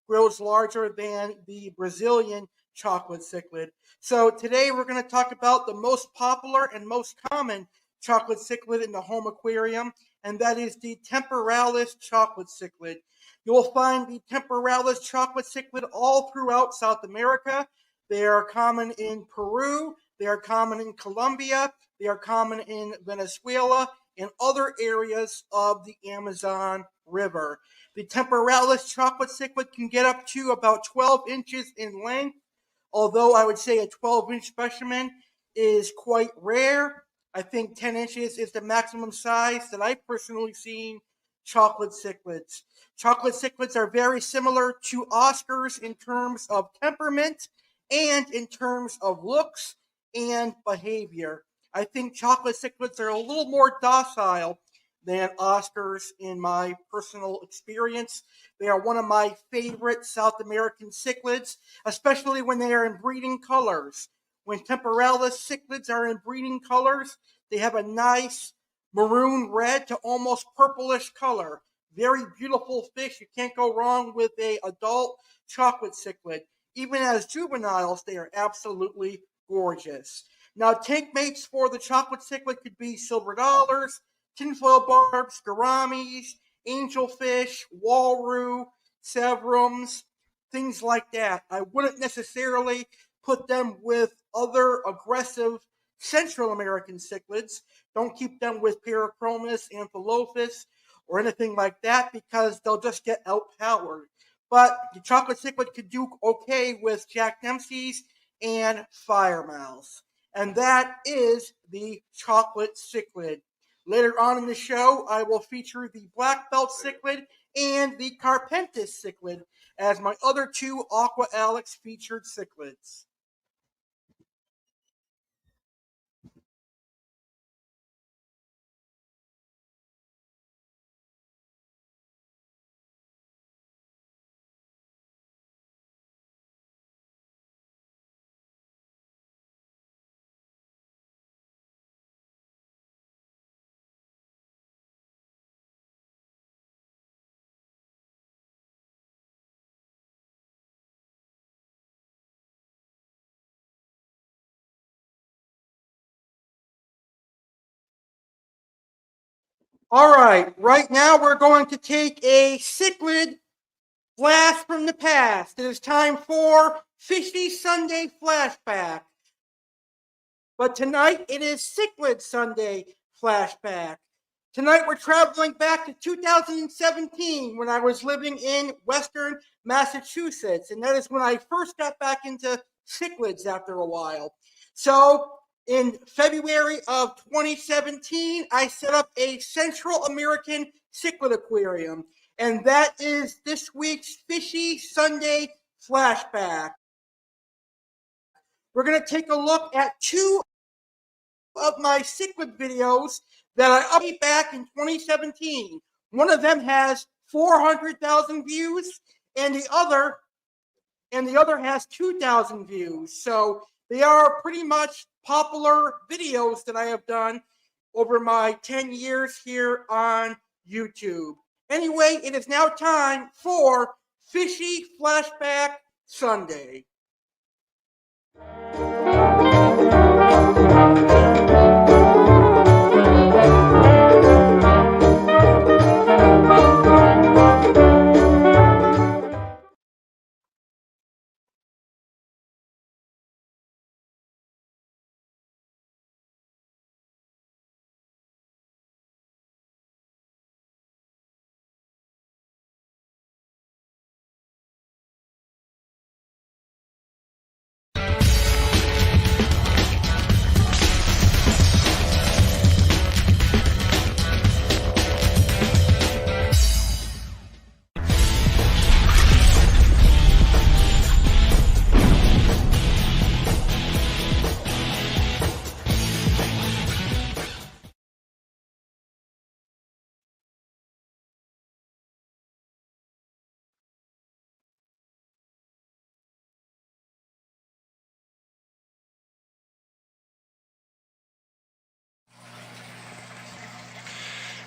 grows larger than the Brazilian chocolate cichlid. So today we're going to talk about the most popular and most common chocolate cichlid in the home aquarium, and that is the temporalis chocolate cichlid. You will find the temporalis chocolate cichlid all throughout South America. They are common in Peru, they are common in Colombia, they are common in Venezuela, and other areas of the Amazon River. The temporalis chocolate cichlid can get up to about 12 inches in length, although I would say a 12-inch specimen is quite rare. I think 10 inches is the maximum size that I've personally seen chocolate cichlids. Chocolate cichlids are very similar to Oscars in terms of temperament and in terms of looks and behavior. I think chocolate cichlids are a little more docile than Oscars in my personal experience. They are one of my favorite South American cichlids, especially when they are in breeding colors. When temporalis cichlids are in breeding colors, they have a nice maroon red to almost purplish color. Very beautiful fish. You can't go wrong with an adult chocolate cichlid. Even as juveniles, they are absolutely gorgeous. Now, tank mates for the chocolate cichlid could be silver dollars, tinfoil barbs, gouramis, angelfish, walrus, severums, things like that. I wouldn't necessarily put them with other aggressive Central American cichlids. Don't keep them with Parachromis, Amphilophus, or anything like that because they'll just get outpowered. But the chocolate cichlid could do okay with Jack Dempsey's and Firemouths. And that is the chocolate cichlid. Later on in the show, I will feature the black belt cichlid and the Carpintis cichlid as my other 2 Aqua Alex featured cichlids. All right now we're going to take a cichlid blast from the past. It is time for Fishy Sunday Flashback. But tonight it is Cichlid Sunday Flashback. Tonight we're traveling back to 2017 when I was living in Western Massachusetts. And that is when I first got back into cichlids after a while. So in February of 2017, I set up a Central American cichlid aquarium. And that is this week's Fishy Sunday Flashback. We're going to take a look at 2 of my cichlid videos that I uploaded back in 2017. One of them has 400,000 views, and the other has 2,000 views. So they are pretty much popular videos that I have done over my 10 years here on YouTube. Anyway, it is now time for Fishy Flashback Sunday.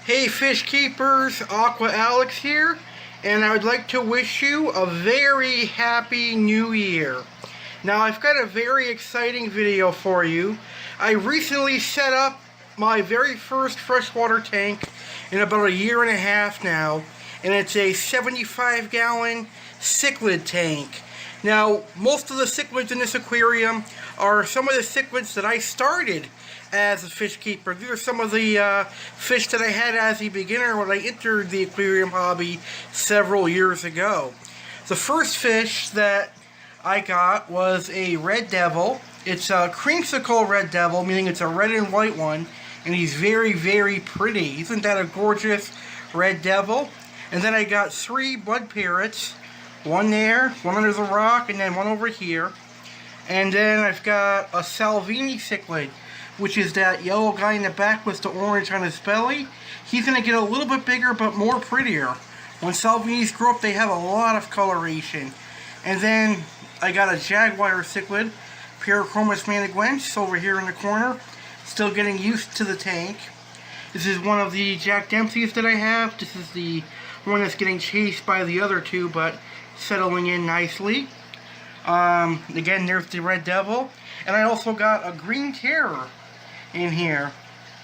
Hey fish keepers, Aqua Alex here, and I would like to wish you a very happy new year. Now I've got a very exciting video for you. I recently set up my very first freshwater tank in about a year and a half now, and it's a 75-gallon cichlid tank. Now most of the cichlids in this aquarium are some of the cichlids that I started as a fish keeper. These are some of the fish that I had as a beginner when I entered the aquarium hobby several years ago. The first fish that I got was a red devil. It's a creamsicle red devil, meaning it's a red and white one, and he's very, very pretty. Isn't that a gorgeous red devil? And then I got 3 blood parrots, one there, one under the rock, and then one over here. And then I've got a Salvini cichlid, which is that yellow guy in the back with the orange on his belly. He's going to get a little bit bigger but more prettier. When Salvinis grow up, they have a lot of coloration. And then I got a jaguar cichlid, Parachromis maniguensis, over here in the corner. Still getting used to the tank. This is one of the Jack Dempseys that I have. This is the one that's getting chased by the other two, but settling in nicely. Again, there's the red devil. And I also got a green terror in here,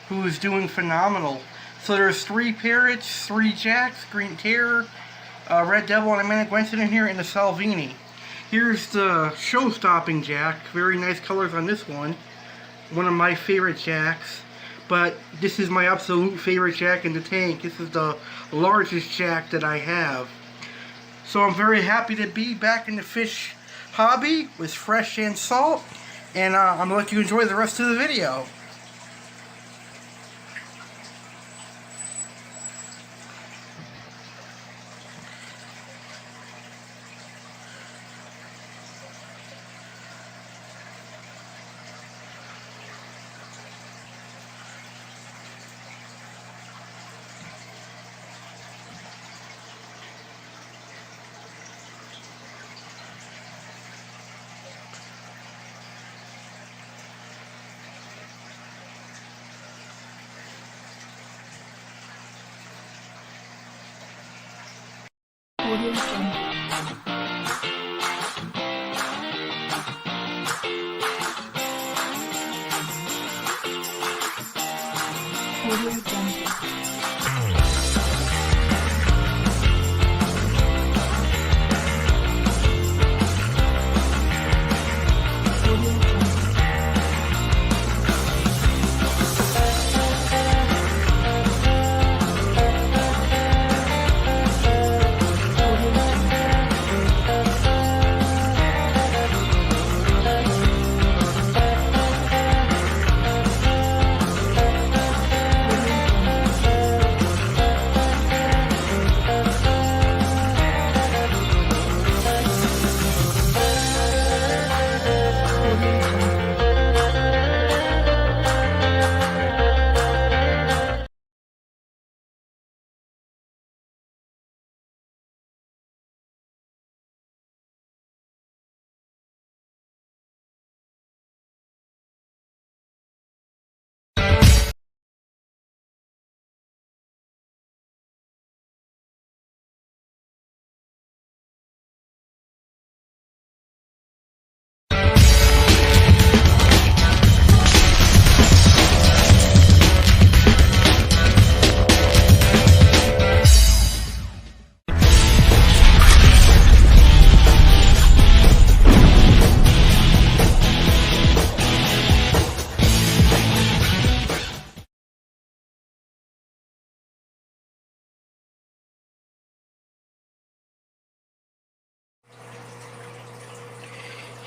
who is doing phenomenal. So there's 3 parrots, 3 jacks, green terror, red devil, and a maniguensis in here, and the Salvini. Here's the show-stopping jack. Very nice colors on this one. One of my favorite jacks. But this is my absolute favorite jack in the tank. This is the largest jack that I have. So I'm very happy to be back in the fish hobby with fresh and salt. And I'm going to let you enjoy the rest of the video.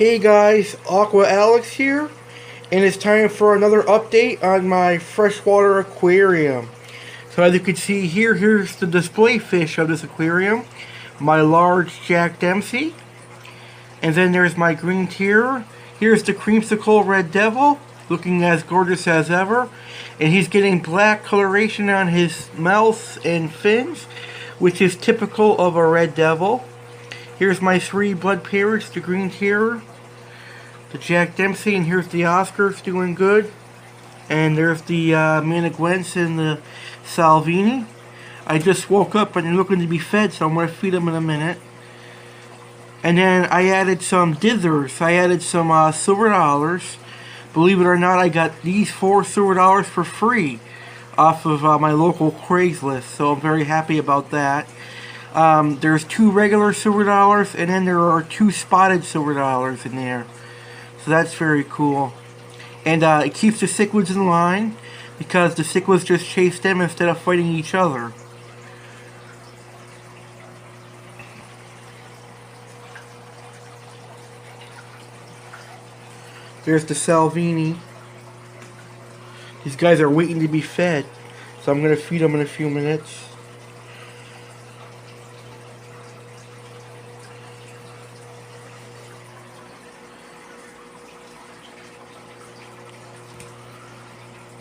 Hey guys, Aqua Alex here, and it's time for another update on my freshwater aquarium. So as you can see here, here's the display fish of this aquarium, my large Jack Dempsey, and then there's my green tier. Here's the creamsicle red devil, looking as gorgeous as ever, and he's getting black coloration on his mouth and fins, which is typical of a red devil. Here's my 3 blood parrots, the green tier, the Jack Dempsey, and here's the Oscars doing good. And there's the Manigwents and the Salvini. I just woke up and they're looking to be fed, so I'm going to feed them in a minute. And then I added some dithers. I added some silver dollars. Believe it or not, I got these 4 silver dollars for free off of my local Craigslist, so I'm very happy about that. There's 2 regular silver dollars, and then there are 2 spotted silver dollars in there. So that's very cool. And it keeps the cichlids in line, because the cichlids just chase them instead of fighting each other. There's the Salvini. These guys are waiting to be fed, so I'm going to feed them in a few minutes.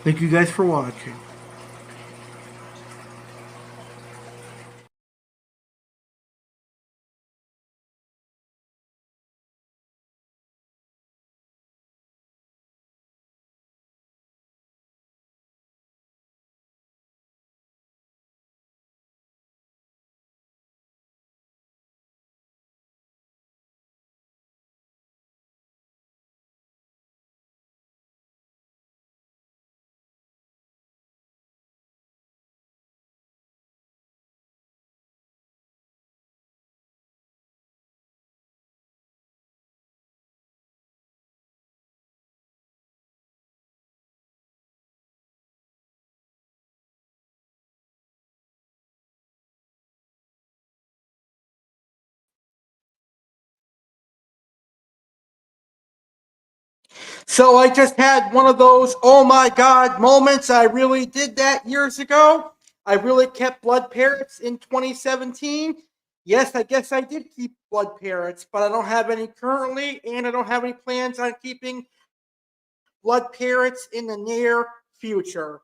Thank you guys for watching. So I just had one of those oh my god moments. I really did that years ago. I really kept blood parrots in 2017. Yes, I guess I did keep blood parrots, but I don't have any currently, and I don't have any plans on keeping blood parrots in the near future.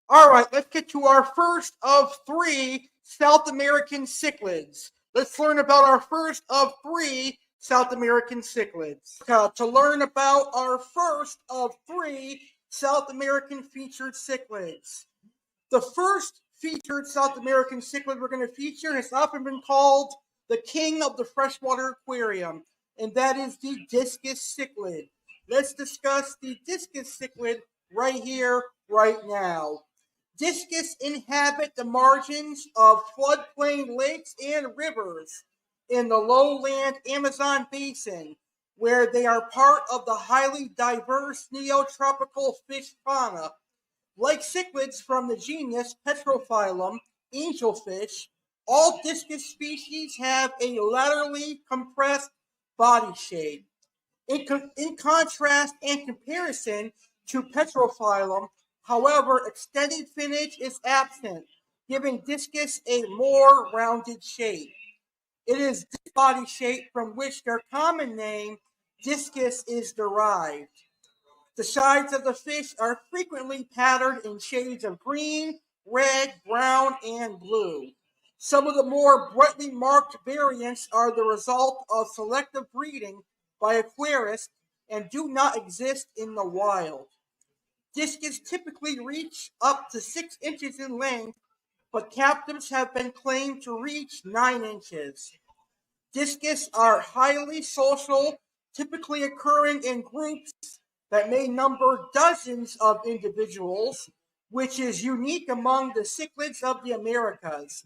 All right, let's get to our first of 3 South American cichlids. Let's learn about our first of 3 South American cichlids. To learn about our first of 3 South American featured cichlids. The first featured South American cichlid we're going to feature has often been called the king of the freshwater aquarium, and that is the Discus cichlid. Let's discuss the Discus cichlid right here, right now. Discus inhabit the margins of floodplain lakes and rivers in the lowland Amazon basin, where they are part of the highly diverse neotropical fish fauna. Like cichlids from the genus Petrophyllum, angelfish, all discus species have a laterally compressed body shape. In contrast and comparison to Petrophyllum, however, extended finnage is absent, giving discus a more rounded shape. It is this body shape from which their common name, discus, is derived. The sides of the fish are frequently patterned in shades of green, red, brown, and blue. Some of the more brightly marked variants are the result of selective breeding by aquarists and do not exist in the wild. Discus typically reach up to 6 inches in length, but captives have been claimed to reach 9 inches. Discus are highly social, typically occurring in groups that may number dozens of individuals, which is unique among the cichlids of the Americas.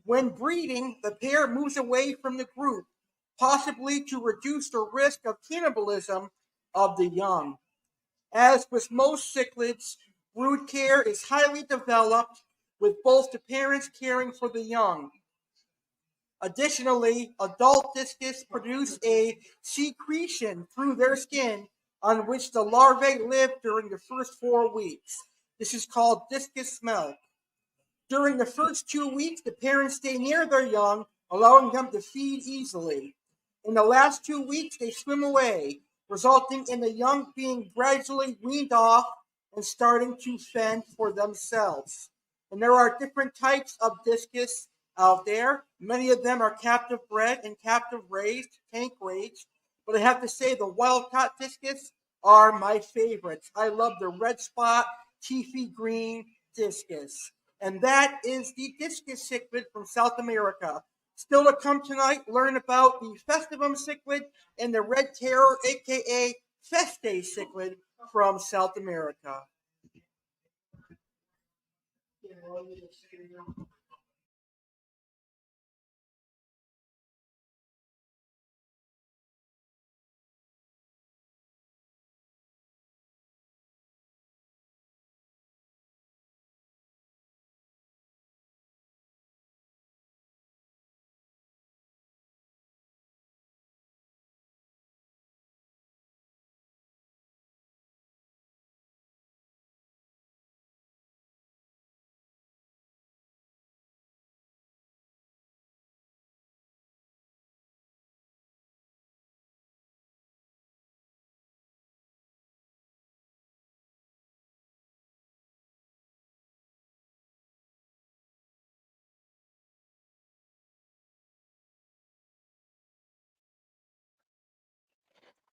When breeding, the pair moves away from the group, possibly to reduce the risk of cannibalism of the young. As with most cichlids, brood care is highly developed, with both the parents caring for the young. Additionally, adult discus produce a secretion through their skin on which the larvae live during the first 4 weeks. This is called discus milk. During the first 2 weeks, the parents stay near their young, allowing them to feed easily. In the last 2 weeks, they swim away, resulting in the young being gradually weaned off and starting to fend for themselves. And there are different types of discus out there. Many of them are captive bred and captive raised, tank raised. But I have to say the wild caught discus are my favorites. I love the red spot, teethy green discus. And that is the discus cichlid from South America. Still to come tonight, learn about the Festivum cichlid and the red terror, aka Festae cichlid from South America.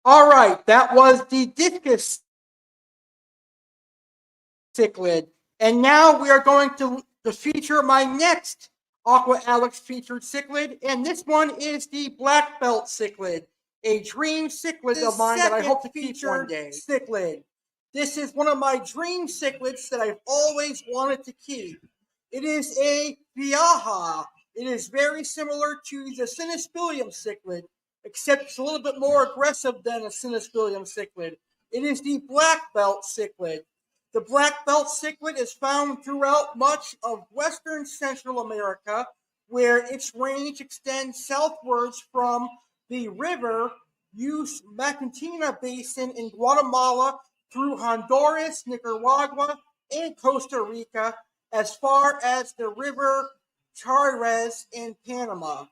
All right, that was the discus cichlid. And now we are going to feature my next Aqua Alex featured cichlid, and this one is the black belt cichlid, a dream cichlid of mine that I hope to keep one day. Cichlid. This is one of my dream cichlids that I've always wanted to keep. It is a Viaja. It is very similar to the Cynospilium cichlid, except it's a little bit more aggressive than a Cynospilium cichlid. It is the black belt cichlid. The black belt cichlid is found throughout much of western Central America, where its range extends southwards from the river Macantina Basin in Guatemala through Honduras, Nicaragua, and Costa Rica, as far as the river Charres in Panama.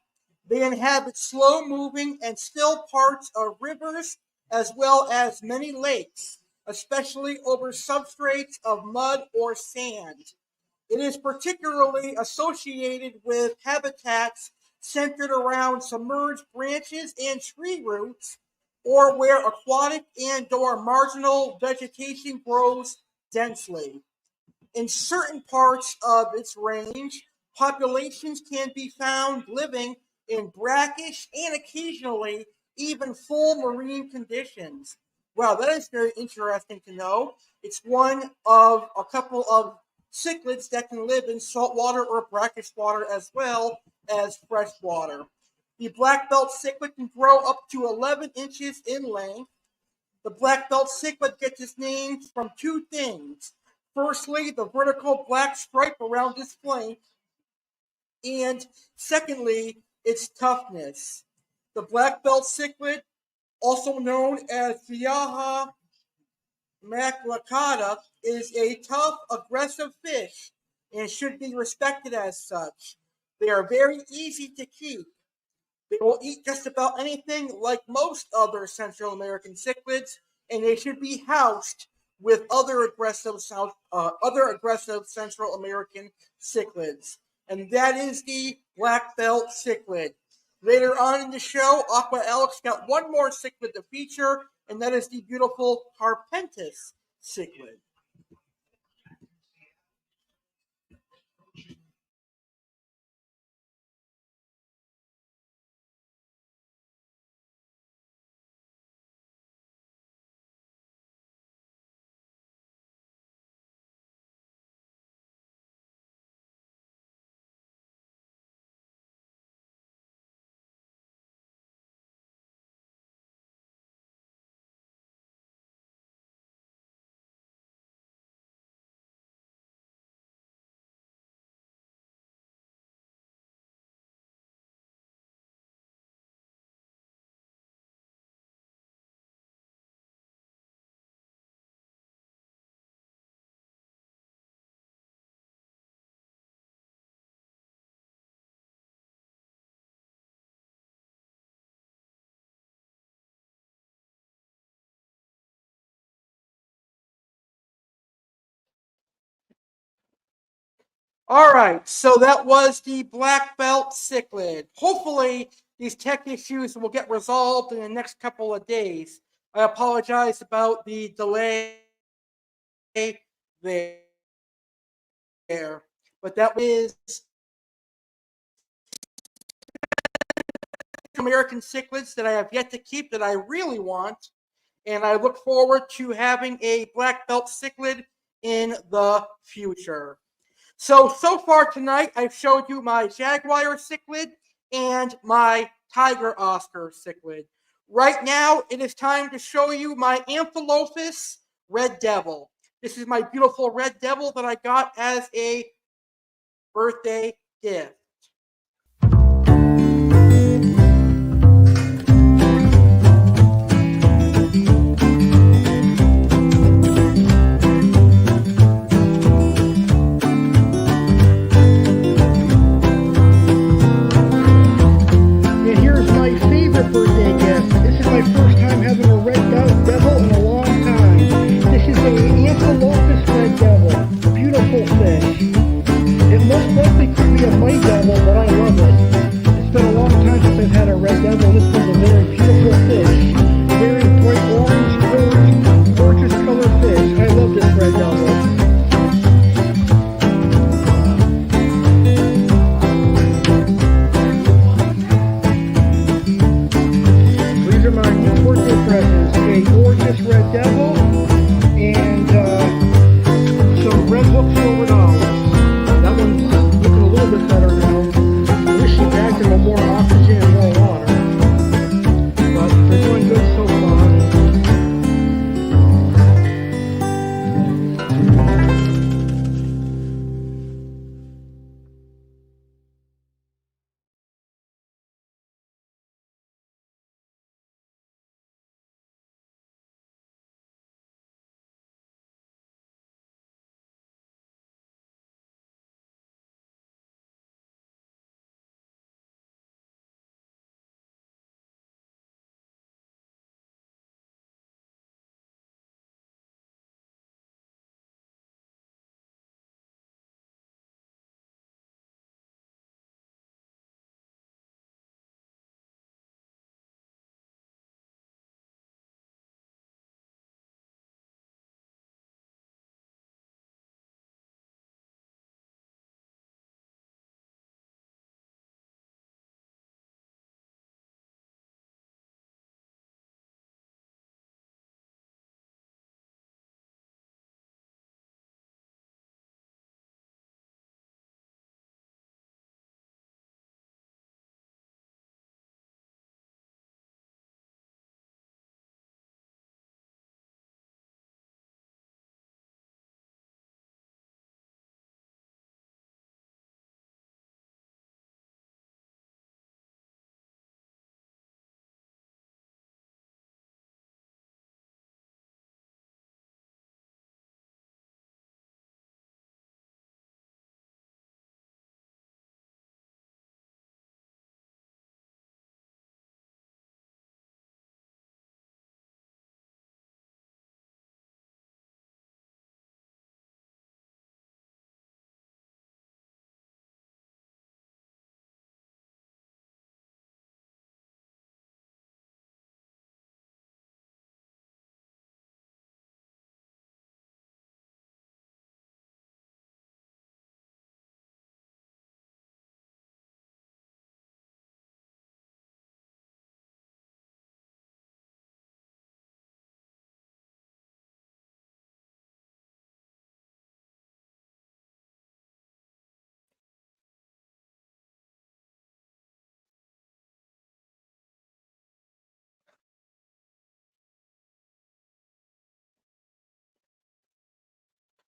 They inhabit slow-moving and still parts of rivers as well as many lakes, especially over substrates of mud or sand. It is particularly associated with habitats centered around submerged branches and tree roots, or where aquatic and/or marginal vegetation grows densely. In certain parts of its range, populations can be found living in brackish and occasionally even full marine conditions. Wow, that is very interesting to know. It's one of a couple of cichlids that can live in saltwater or brackish water as well as fresh water. The black belt cichlid can grow up to 11 inches in length. The black belt cichlid gets its name from two things. Firstly, the vertical black stripe around its flank, and secondly, its toughness. The black belt cichlid, also known as Viaja maclacata, is a tough, aggressive fish and should be respected as such. They are very easy to keep. They will eat just about anything like most other Central American cichlids, and they should be housed with other aggressive Central American cichlids. And that is the black belt cichlid. Later on in the show, Aqua Alex got one more cichlid to feature, and that is the beautiful Carpintis cichlid. All right, so that was the black belt cichlid. Hopefully, these tech issues will get resolved in the next couple of days. I apologize about the delay there, but that is American cichlids that I have yet to keep that I really want, and I look forward to having a black belt cichlid in the future. So far tonight, I've showed you my Jaguar cichlid and my Tiger Oscar cichlid. Right now, it is time to show you my Amphilophus Red Devil. This is my beautiful Red Devil that I got as a birthday gift. Birthday gift. This is my first time having a red devil in a long time. This is a Amphilophus red devil. Beautiful fish. It most likely could be a white devil, but I love it. It's been a long time since I've had a red devil. This one's a very beautiful fish. Very bright orange, gorgeous color fish. I love this red devil. These are my birthday presents. A gorgeous red devil and some red hook silver dollars. That one's looking a little bit better now. I wish she bagged him with more oxygen and more water. But they're doing good so far.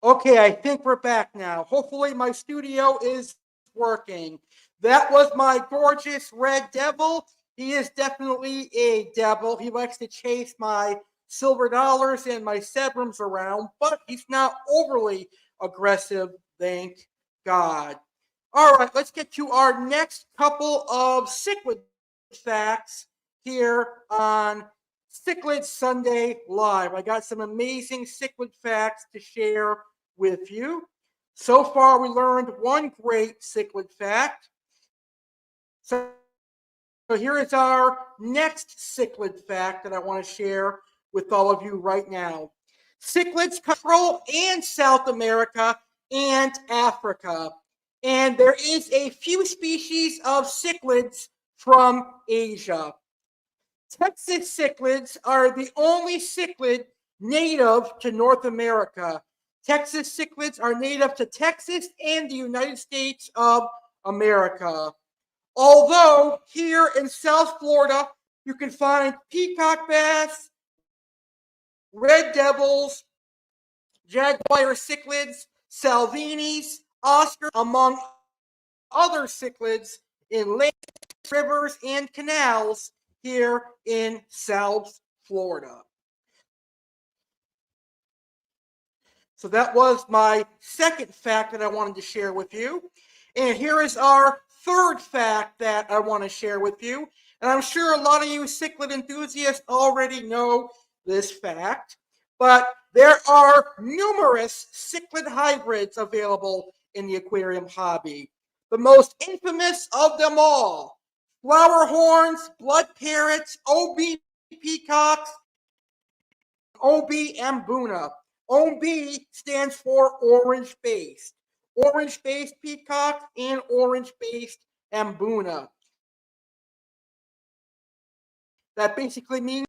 Okay, I think we're back now. Hopefully, my studio is working. That was my gorgeous red devil. He is definitely a devil. He likes to chase my silver dollars and my sebrums around, but he's not overly aggressive, thank God. All right, let's get to our next couple of cichlid facts here on Cichlid Sunday Live. I got some amazing cichlid facts to share with you. So far, we learned one great cichlid fact. So here is our next cichlid fact that I want to share with all of you right now. Cichlids control and South America and Africa. And there is a few species of cichlids from Asia. Texas cichlids are the only cichlid native to North America. Texas cichlids are native to Texas and the United States of America. Although here in South Florida, you can find peacock bass, red devils, jaguar cichlids, salvinis, oscars, among other cichlids in lakes, rivers, and canals here in South Florida. So that was my second fact that I wanted to share with you. And here is our third fact that I want to share with you. And I'm sure a lot of you cichlid enthusiasts already know this fact, but there are numerous cichlid hybrids available in the aquarium hobby. The most infamous of them all, flower horns, blood parrots, OB peacocks, OB ambuna. OB stands for orange-based. Orange-based peacock and orange-based ambuna. That basically means...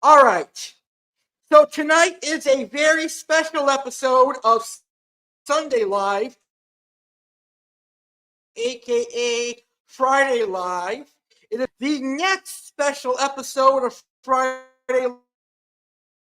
All right. So tonight is a very special episode of Sunday Live, a.k.a. Friday Live. It is the next special episode of Friday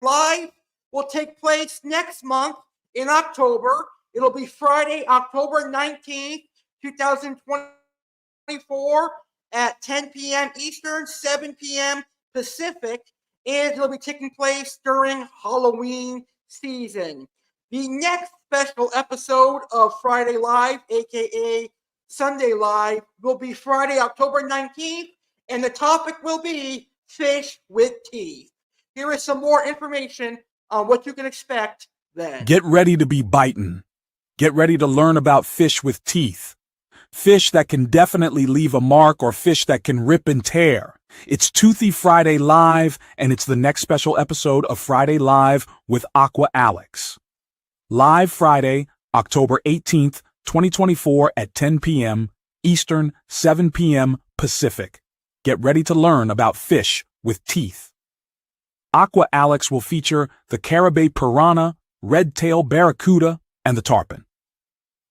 Live will take place next month in October. It'll be Friday, October 19th, 2024 at 10 p.m. Eastern, 7 p.m. Pacific, and it'll be taking place during Halloween season. The next special episode of Friday Live, aka Sunday Live, will be Friday, October 19th, and the topic will be fish with teeth. Here is some more information on what you can expect then. Get ready to be biting. Get ready to learn about fish with teeth. Fish that can definitely leave a mark or fish that can rip and tear. It's Toothy Friday Live, and it's the next special episode of Friday Live with Aqua Alex. Live Friday, October 18th, 2024 at 10 p.m. Eastern, 7 p.m. Pacific. Get ready to learn about fish with teeth. Aqua Alex will feature the Caribbean piranha, red-tail barracuda, and the tarpon.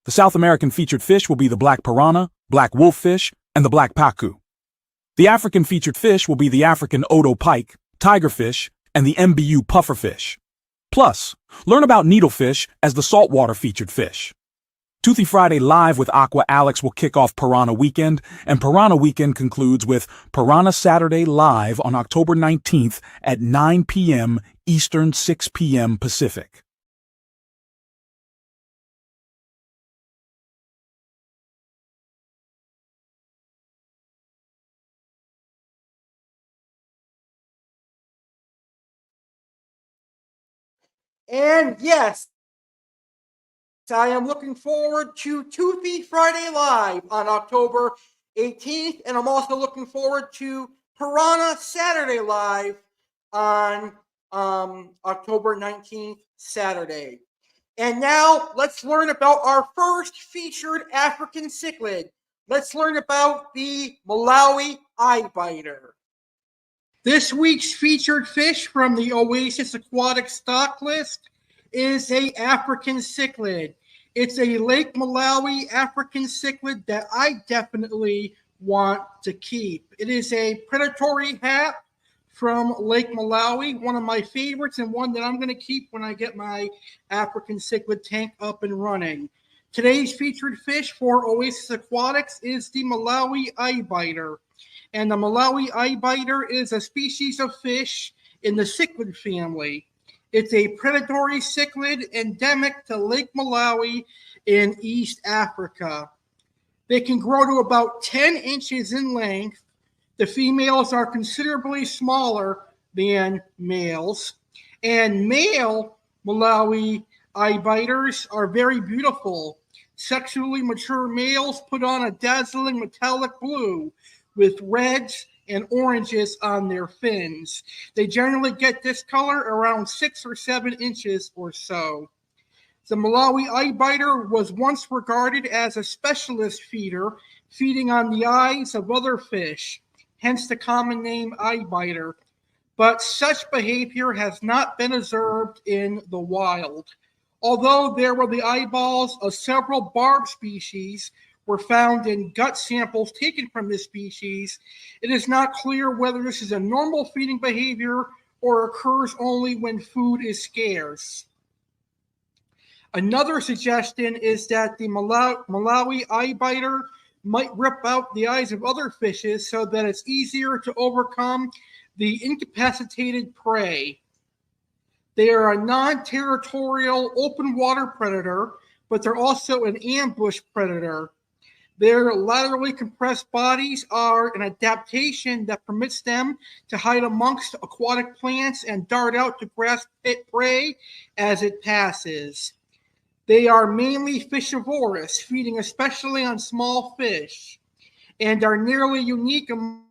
The South American featured fish will be the black piranha, black wolffish, and the black pacu. The African featured fish will be the African Odo pike, tigerfish, and the MBU pufferfish. Plus, learn about needlefish as the saltwater featured fish. Toothy Friday Live with Aqua Alex will kick off Piranha Weekend, and Piranha Weekend concludes with Piranha Saturday Live on October 19th at 9 p.m. Eastern, 6 p.m. Pacific. And yes, I am looking forward to Toothy Friday Live on October 18th, and I'm also looking forward to Piranha Saturday Live on October 19th, Saturday. And now let's learn about our first featured African cichlid. Let's learn about the Malawi Eyebiter. This week's featured fish from the Oasis Aquatic stock list is a African cichlid. It's a Lake Malawi African cichlid that I definitely want to keep. It is a predatory hap from Lake Malawi, one of my favorites and one that I'm going to keep when I get my African cichlid tank up and running. Today's featured fish for Oasis Aquatics is the Malawi Eyebiter. And the Malawi Eyebiter is a species of fish in the cichlid family. It's a predatory cichlid endemic to Lake Malawi in East Africa. They can grow to about 10 inches in length. The females are considerably smaller than males. And male Malawi Eyebiters are very beautiful. Sexually mature males put on a dazzling metallic blue with reds and oranges on their fins. They generally get this color around 6 or 7 inches or so. The Malawi eyebiter was once regarded as a specialist feeder, feeding on the eyes of other fish, hence the common name eyebiter. But such behavior has not been observed in the wild. Although there were the eyeballs of several barb species were found in gut samples taken from this species, it is not clear whether this is a normal feeding behavior or occurs only when food is scarce. Another suggestion is that the Malawi eyebiter might rip out the eyes of other fishes so that it's easier to overcome the incapacitated prey. They are a non-territorial open water predator, but they're also an ambush predator. Their laterally compressed bodies are an adaptation that permits them to hide amongst aquatic plants and dart out to grasp prey as it passes. They are mainly fishivorous, feeding especially on small fish, and are nearly unique among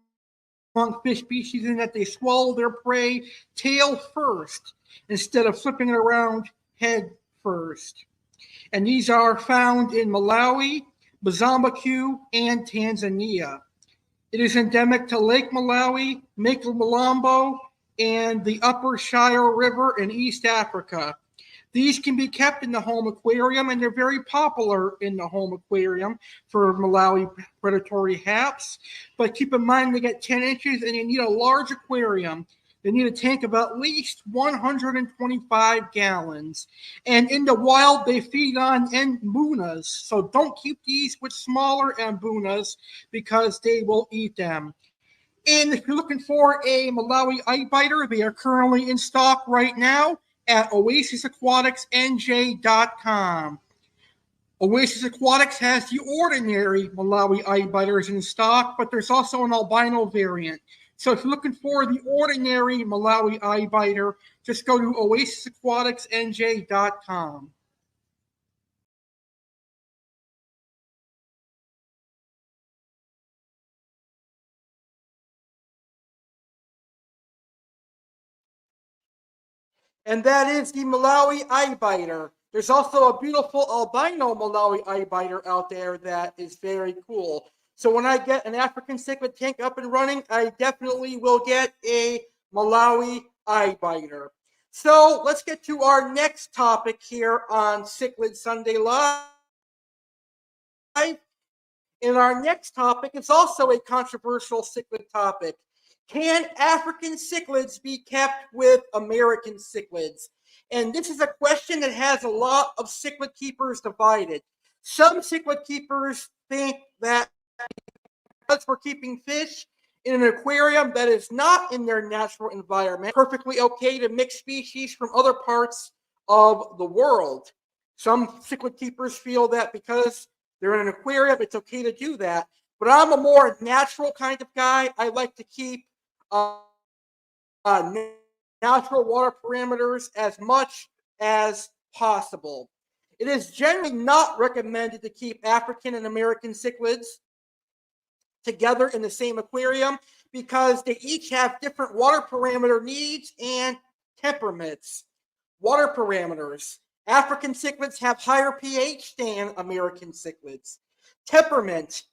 fish species in that they swallow their prey tail first instead of flipping it around head first. And these are found in Malawi, Mozambique, and Tanzania. It is endemic to Lake Malawi, Malombo, and the Upper Shire River in East Africa. These can be kept in the home aquarium, and they're very popular in the home aquarium for Malawi predatory haps. But keep in mind, they get 10 inches, and you need a large aquarium. They need a tank of at least 125 gallons. And in the wild, they feed on mbunas. So don't keep these with smaller mbunas because they will eat them. And if you're looking for a Malawi eyebiter, they are currently in stock right now at oasisaquaticsnj.com. Oasis Aquatics has the ordinary Malawi eyebiters in stock, but there's also an albino variant. So if you're looking for the ordinary Malawi eyebiter, just go to oasisaquaticsnj.com. And that is the Malawi eyebiter. There's also a beautiful albino Malawi eyebiter out there that is very cool. So when I get an African cichlid tank up and running, I definitely will get a Malawi eyebiter. So let's get to our next topic here on Cichlid Sunday Live. And our next topic is also a controversial cichlid topic. Can African cichlids be kept with American cichlids? And this is a question that has a lot of cichlid keepers divided. Some cichlid keepers think that because we're keeping fish in an aquarium that is not in their natural environment, perfectly okay to mix species from other parts of the world. Some cichlid keepers feel that because they're in an aquarium, it's okay to do that. But I'm a more natural kind of guy. I like to keep natural water parameters as much as possible. It is generally not recommended to keep African and American cichlids together in the same aquarium because they each have different water parameter needs and temperaments. Water parameters. African cichlids have higher pH than American cichlids. Temperament.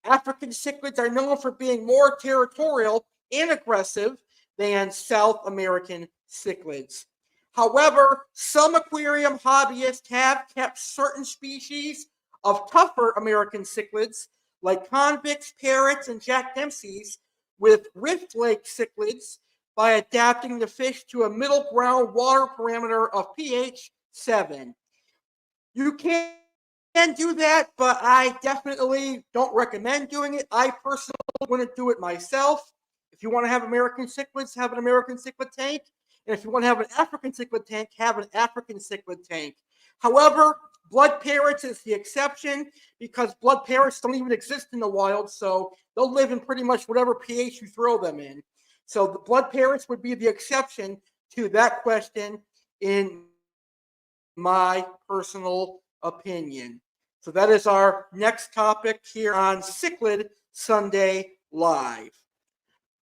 African cichlids are known for being more territorial and aggressive than South American cichlids. However, some aquarium hobbyists have kept certain species of tougher American cichlids, like convicts, parrots, and Jack Dempseys, with Rift Lake cichlids by adapting the fish to a middle ground water parameter of pH 7. You can do that, but I definitely don't recommend doing it. I personally wouldn't do it myself. If you want to have American cichlids, have an American cichlid tank. And if you want to have an African cichlid tank, have an African cichlid tank. However, blood parrots is the exception because blood parrots don't even exist in the wild, so they'll live in pretty much whatever pH you throw them in. So the blood parrots would be the exception to that question in my personal opinion. So that is our next topic here on Cichlid Sunday Live.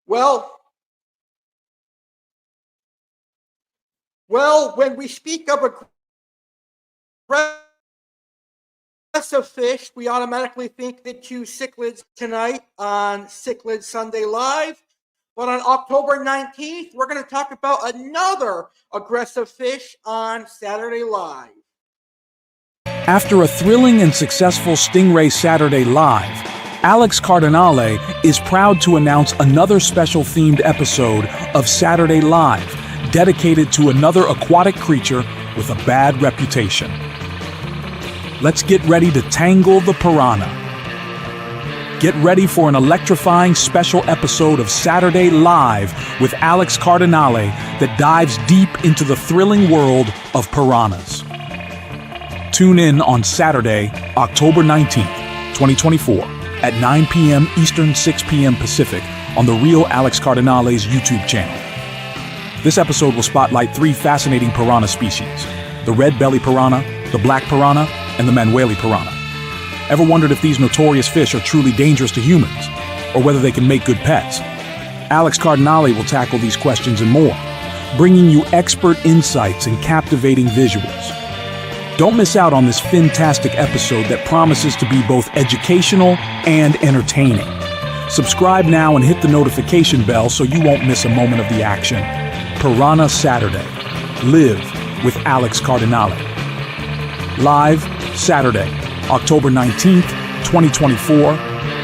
Well, when we speak of aggressive fish, we automatically think that two cichlids tonight on Cichlid Sunday Live. But on October 19th, we're going to talk about another aggressive fish on Saturday Live. After a thrilling and successful Stingray Saturday Live, Alex Cardinale is proud to announce another special themed episode of Saturday Live, dedicated to another aquatic creature with a bad reputation. Let's get ready to tangle the piranha. Get ready for an electrifying special episode of Saturday Live with Alex Cardinale that dives deep into the thrilling world of piranhas. Tune in on Saturday, October 19th, 2024, at 9 p.m. Eastern, 6 p.m. Pacific on the Real Alex Cardinale's YouTube channel. This episode will spotlight 3 fascinating piranha species: the red belly piranha, the black piranha, and the Manueli piranha. Ever wondered if these notorious fish are truly dangerous to humans, or whether they can make good pets? Alex Cardinale will tackle these questions and more, bringing you expert insights and captivating visuals. Don't miss out on this fantastic episode that promises to be both educational and entertaining. Subscribe now and hit the notification bell so you won't miss a moment of the action. Piranha Saturday. Live with Alex Cardinale. Live Saturday, October 19th, 2024,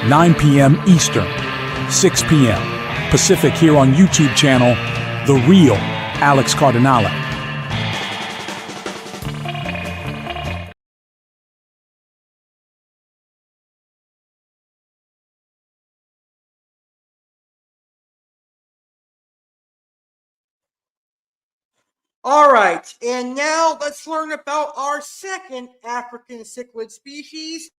9 p.m. Eastern, 6 p.m. Pacific here on YouTube channel, The Real Alex Cardinale. All right, and now let's learn about our second African cichlid species.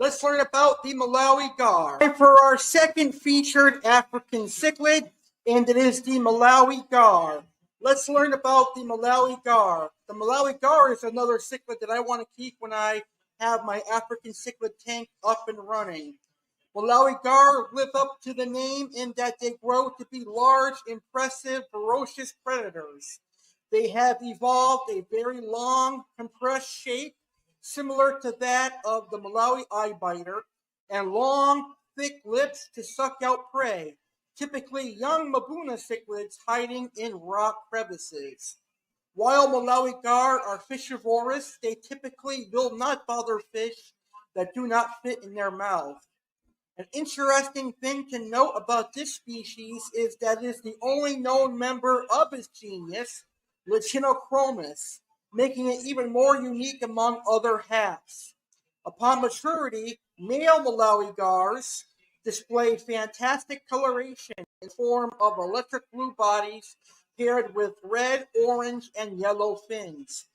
Let's learn about the Malawi gar. For our second featured African cichlid, and it is the Malawi gar. Let's learn about the Malawi gar. The Malawi gar is another cichlid that I want to keep when I have my African cichlid tank up and running. Malawi gar live up to the name in that they grow to be large, impressive, ferocious predators. They have evolved a very long, compressed shape, similar to that of the Malawi eyebiter, and long, thick lips to suck out prey, typically young Mabuna cichlids hiding in rock crevices. While Malawi gar are fishivorous, they typically will not bother fish that do not fit in their mouth. An interesting thing to note about this species is that it is the only known member of its genus, Lichinochromis, making it even more unique among other hats. Upon maturity, male Malawi gars display fantastic coloration in form of electric blue bodies paired with red, orange, and yellow fins.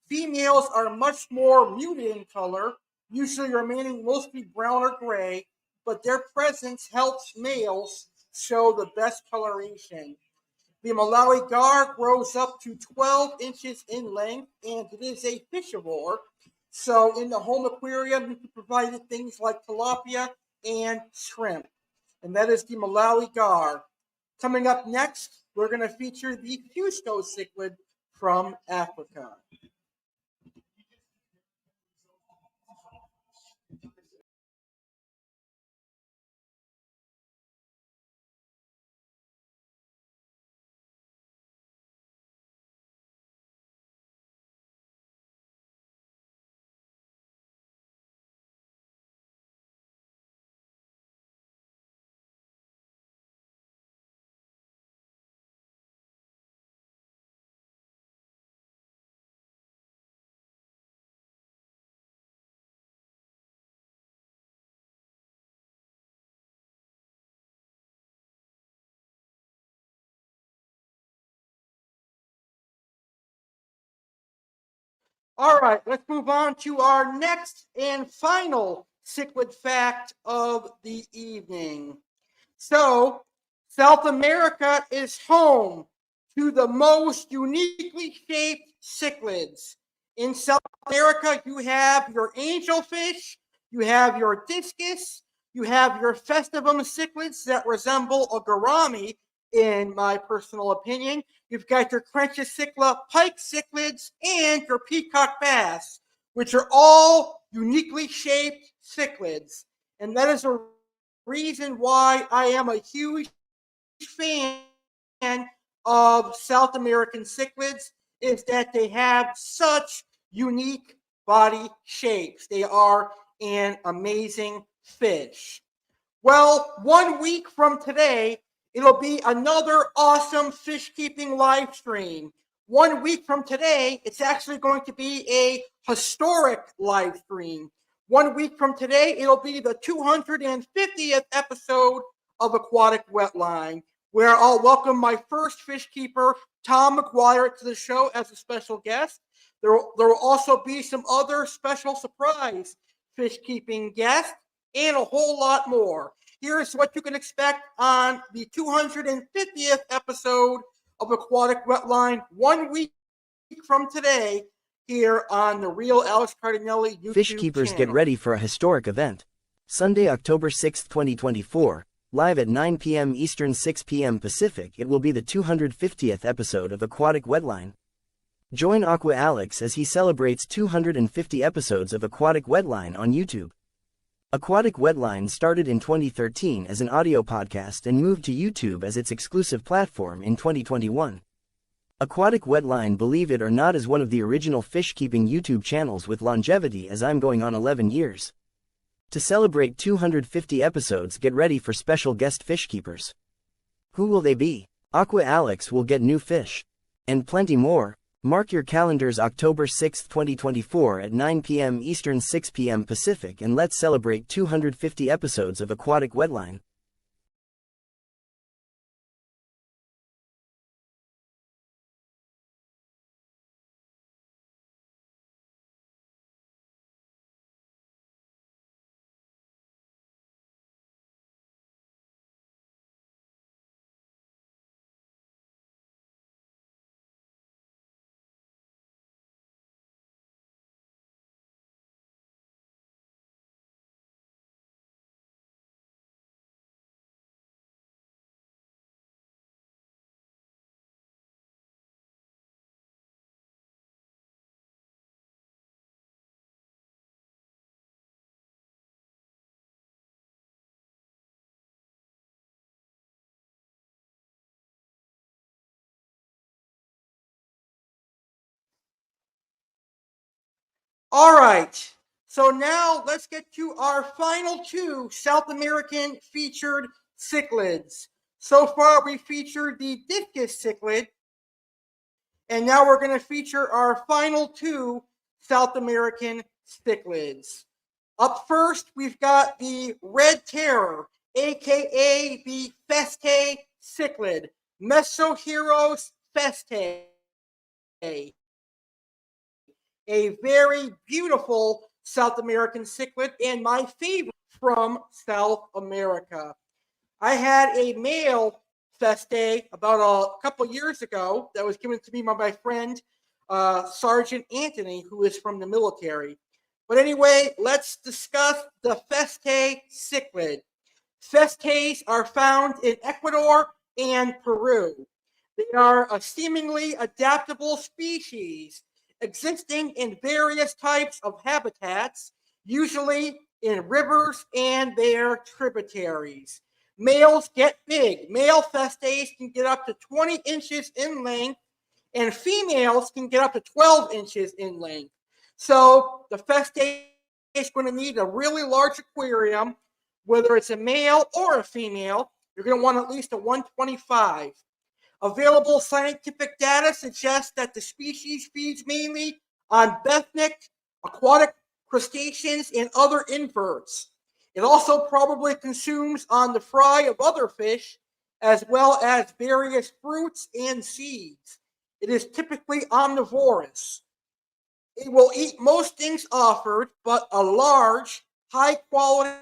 Females are much more muted in color, usually remaining mostly brown or gray, but their presence helps males show the best coloration. The Malawi gar grows up to 12 inches in length, and it is a fishivore. So in the home aquarium, you can provide it things like tilapia and shrimp. And that is the Malawi gar. Coming up next, we're going to feature the Fusco cichlid from Africa. All right, let's move on to our next and final cichlid fact of the evening. So, South America is home to the most uniquely shaped cichlids. In South America, you have your angelfish, you have your discus, you have your Festivum cichlids that resemble a gourami, in my personal opinion. You've got your Crenchicicla pike cichlids and your peacock bass, which are all uniquely shaped cichlids. And that is a reason why I am a huge fan of South American cichlids, is that they have such unique body shapes. They are an amazing fish. Well, 1 week from today, it'll be another awesome fish keeping live stream. 1 week from today, it's actually going to be a historic live stream. 1 week from today, it'll be the 250th episode of Aquatic Wetline, where I'll welcome my first fish keeper, Tom McGuire, to the show as a special guest. There will also be some other special surprise fish keeping guests and a whole lot more. Here's what you can expect on the 250th episode of Aquatic Wetline 1 week from today here on the Real Alex Cardinale YouTube Fish keepers channel. get ready for a historic event. Sunday, October 6, 2024, live at 9 p.m. Eastern, 6 p.m. Pacific, it will be the 250th episode of Aquatic Wetline. Join Aqua Alex as he celebrates 250 episodes of Aquatic Wetline on YouTube. Aquatic Wetline started in 2013 as an audio podcast and moved to YouTube as its exclusive platform in 2021. Aquatic Wetline, believe it or not, is one of the original fish-keeping YouTube channels with longevity, as I'm going on 11 years. To celebrate 250 episodes, get ready for special guest fish keepers. Who will they be? Aqua Alex will get new fish. And plenty more. Mark your calendars, October 6, 2024 at 9 p.m. Eastern, 6 p.m. Pacific, and let's celebrate 250 episodes of Aquatic Wetline. All right. So now let's get to our final two South American featured cichlids. So far, we featured the Discus cichlid, and now we're going to feature our final two South American cichlids. Up first, we've got the Red Terror, aka the Festae cichlid, Mesoheros Festae. A very beautiful South American cichlid and my favorite from South America. I had a male Festae about a couple years ago that was given to me by my friend Sergeant Anthony, who is from the military. But anyway, let's discuss the Festae cichlid. Festaes are found in Ecuador and Peru. They are a seemingly adaptable species, existing in various types of habitats, usually in rivers and their tributaries. Males get big. Male Festaes can get up to 20 inches in length, and females can get up to 12 inches in length. So the Festae is going to need a really large aquarium, whether it's a male or a female. You're going to want at least a 125. Available scientific data suggests that the species feeds mainly on benthic, aquatic crustaceans, and other inverts. It also probably consumes on the fry of other fish, as well as various fruits and seeds. It is typically omnivorous. It will eat most things offered, but a large, high-quality,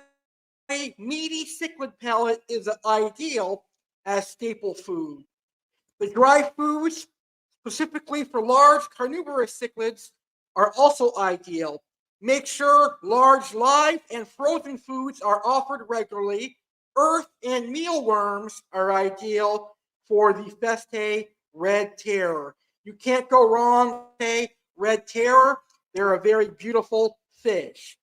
meaty cichlid pellet is ideal as staple food. The dry foods, specifically for large carnivorous cichlids, are also ideal. Make sure large live and frozen foods are offered regularly. Earth and mealworms are ideal for the Festae Red Terror. You can't go wrong with Festae Red Terror. They're a very beautiful fish.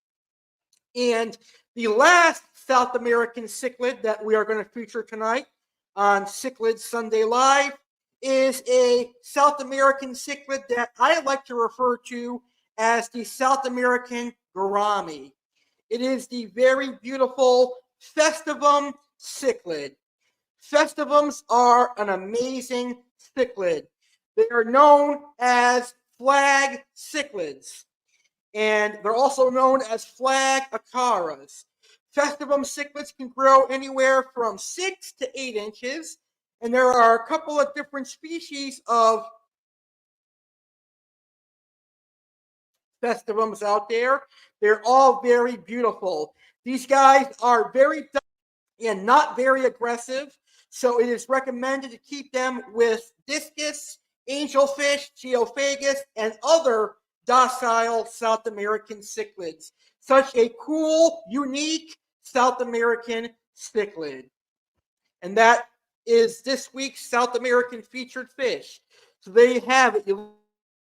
And the last South American cichlid that we are going to feature tonight on Cichlid Sunday Live is a South American cichlid that I like to refer to as the South American gourami. It is the very beautiful Festivum cichlid. Festivums are an amazing cichlid. They are known as flag cichlids, and they're also known as flag acaras. Festivum cichlids can grow anywhere from 6 to 8 inches, and there are a couple of different species of festivums out there. They're all very beautiful. These guys are very and not very aggressive, so it is recommended to keep them with discus, angelfish, geophagus, and other docile South American cichlids. Such a cool, unique South American cichlid. And that is this week's South American featured fish. So there you have it. You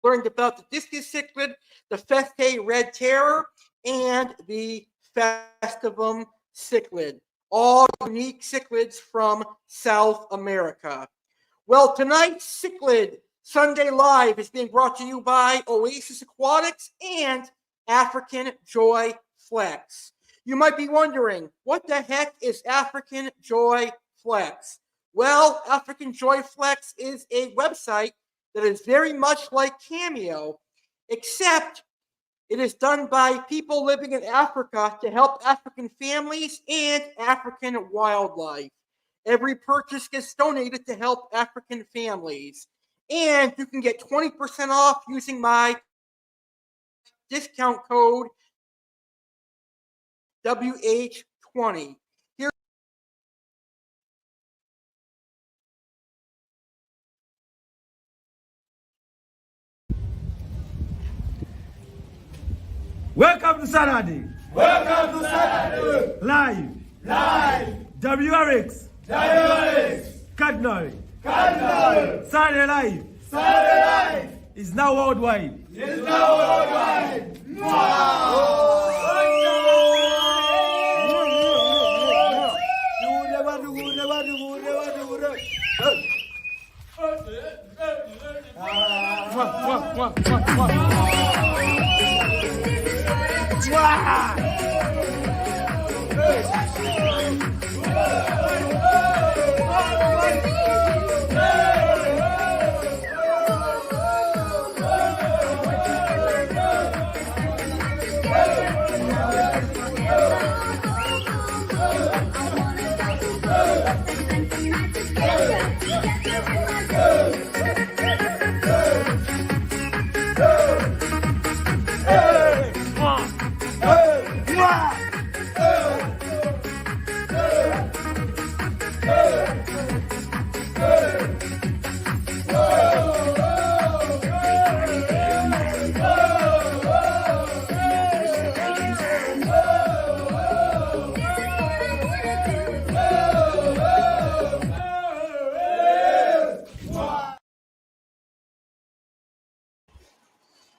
learned about the discus cichlid, the Festae Red Terror, and the Festivum cichlid. All unique cichlids from South America. Well, tonight's Cichlid Sunday Live is being brought to you by Oasis Aquatics and African Joy Flex. You might be wondering, what the heck is African Joy Flex? Well, African Joy Flex is a website that is very much like Cameo, except it is done by people living in Africa to help African families and African wildlife. Every purchase gets donated to help African families. And you can get 20% off using my discount code WH20. Here Welcome to Saturday. Welcome to Saturday. Live. WRX. Cardinale. Saturday Live. Is now worldwide.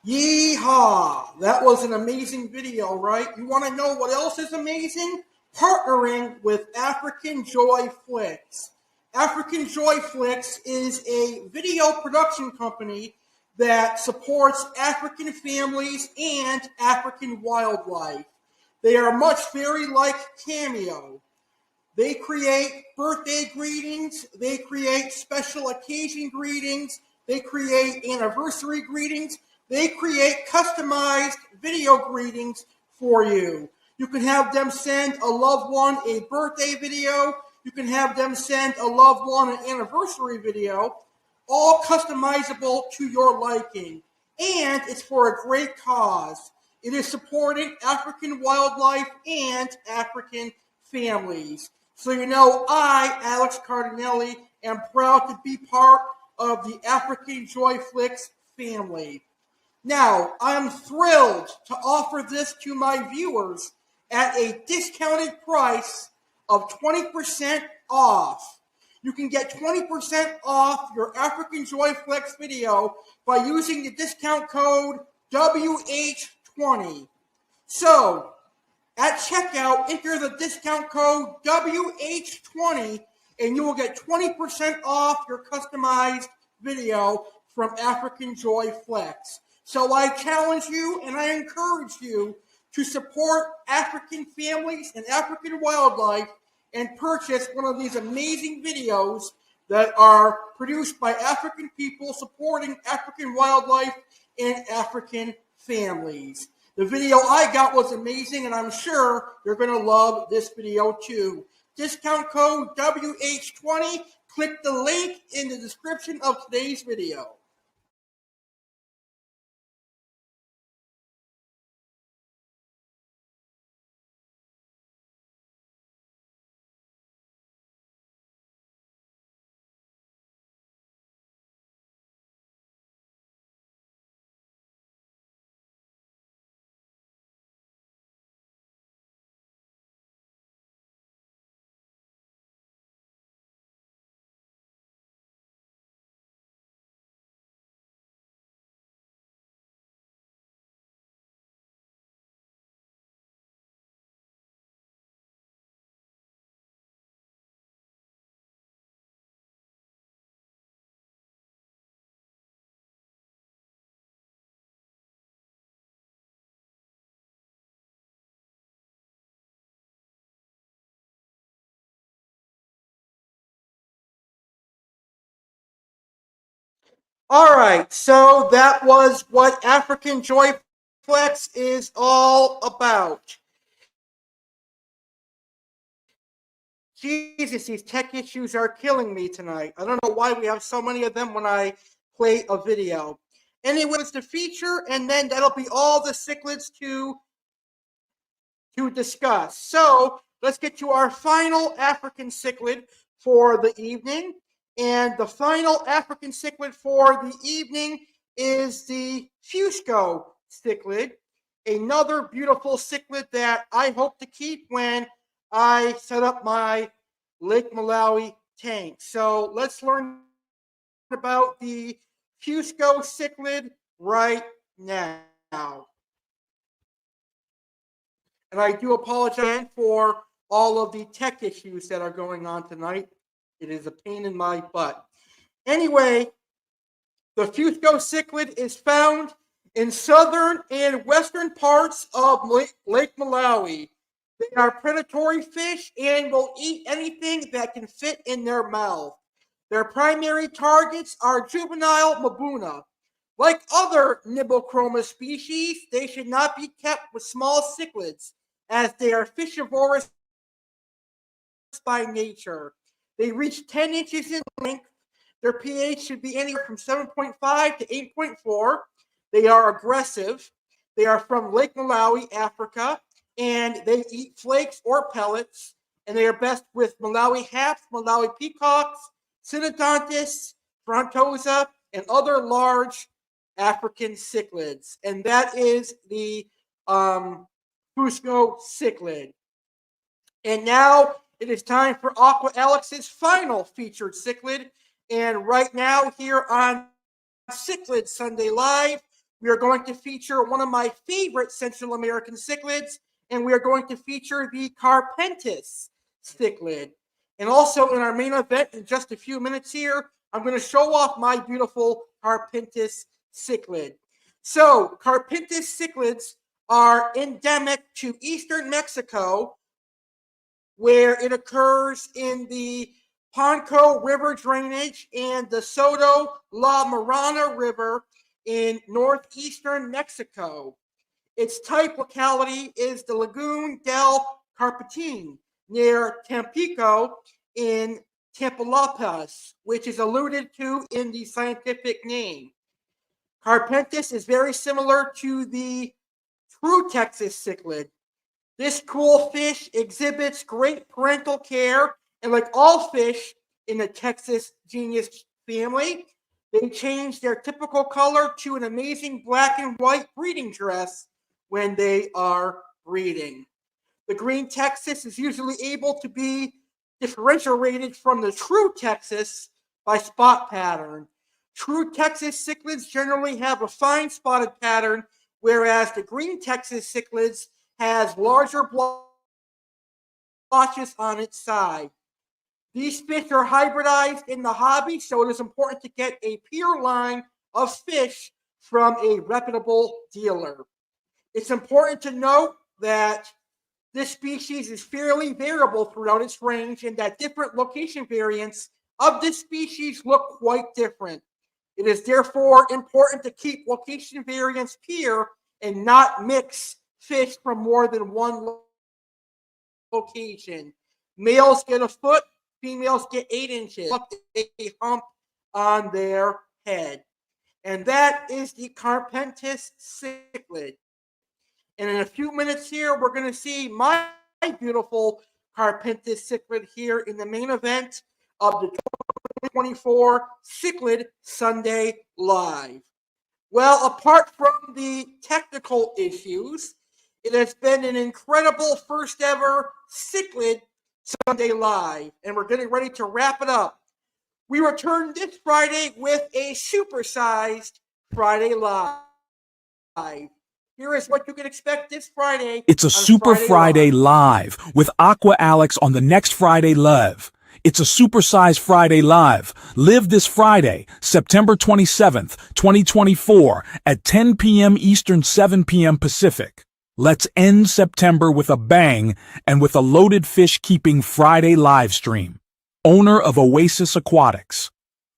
Yeehaw! That was an amazing video, right? You want to know what else is amazing? Partnering with African Joy Flicks. African Joy Flicks is a video production company that supports African families and African wildlife. They are much very like Cameo. They create birthday greetings, they create special occasion greetings, they create anniversary greetings, they create customized video greetings for you. You can have them send a loved one a birthday video. You can have them send a loved one an anniversary video, all customizable to your liking. And it's for a great cause. It is supporting African wildlife and African families. So you know, I, Alex Cardinale, am proud to be part of the African Joy Flicks family. Now, I'm thrilled to offer this to my viewers at a discounted price of 20% off. You can get 20% off your African Joy Flex video by using the discount code WH20. So, at checkout, enter the discount code WH20 and you will get 20% off your customized video from African Joy Flex. So I challenge you and I encourage you to support African families and African wildlife and purchase one of these amazing videos that are produced by African people supporting African wildlife and African families. The video I got was amazing, and I'm sure you're going to love this video too. Discount code WH20. Click the link in the description of today's video. All right, so that was what African Joy Flex is all about. Jesus, these tech issues are killing me tonight. I don't know why we have so many of them when I play a video. Anyway, it's the feature, and then that'll be all the cichlids to discuss. So let's get to our final African cichlid for the evening. And the final African cichlid for the evening is the Fusco cichlid, another beautiful cichlid that I hope to keep when I set up my Lake Malawi tank. So let's learn about the Fusco cichlid right now. And I do apologize for all of the tech issues that are going on tonight. It is a pain in my butt. Anyway, the Fusco cichlid is found in southern and western parts of Lake Malawi. They are predatory fish and will eat anything that can fit in their mouth. Their primary targets are juvenile Mabuna. Like other Nimbochroma species, they should not be kept with small cichlids, as they are fishivorous by nature. They reach 10 inches in length. Their pH should be anywhere from 7.5 to 8.4. They are aggressive. They are from Lake Malawi, Africa, and they eat flakes or pellets, and they are best with Malawi haps, Malawi peacocks, Synodontis, frontosa, and other large African cichlids. And that is the Fusco cichlid. And now it is time for Aqua Alex's final featured cichlid. And right now here on Cichlid Sunday Live, we are going to feature one of my favorite Central American cichlids, and we are going to feature the Carpintis cichlid. And also in our main event, in just a few minutes here, I'm going to show off my beautiful Carpintis cichlid. So, Carpintis cichlids are endemic to eastern Mexico, where it occurs in the Ponco River drainage and the Soto La Marana River in northeastern Mexico. Its type locality is the Lagoon del Carpatin near Tampico in Tamaulipas, which is alluded to in the scientific name. Carpintis is very similar to the true Texas cichlid. This cool fish exhibits great parental care, and like all fish in the Texas genus family, They change their typical color to an amazing black and white breeding dress when they are breeding. The green Texas is usually able to be differentiated from the true Texas by spot pattern. True Texas cichlids generally have a fine spotted pattern, whereas the green Texas cichlids has larger blotches on its side. These fish are hybridized in the hobby, so it is important to get a pure line of fish from a reputable dealer. It's important to note that this species is fairly variable throughout its range and that different location variants of this species look quite different. It is therefore important to keep location variants pure and not mix fish from more than one location. Males get a foot, females get 8 inches, a hump on their head. And that is the Carpintis cichlid. And in a few minutes here, we're going to see my beautiful Carpintis cichlid here in the main event of the 2024 Cichlid Sunday Live. Well, apart from the technical issues, it has been an incredible first ever Cichlid Sunday Live, and we're getting ready to wrap it up. We return this Friday with a supersized Friday Live. Here is what you can expect this Friday. It's a Super Friday Live with Aqua Alex on the next Friday Live. It's a supersized Friday Live. Live this Friday, September 27th, 2024 at 10 p.m. Eastern, 7 p.m. Pacific. Let's end September with a bang and with a loaded fish-keeping Friday live stream. Owner of Oasis Aquatics,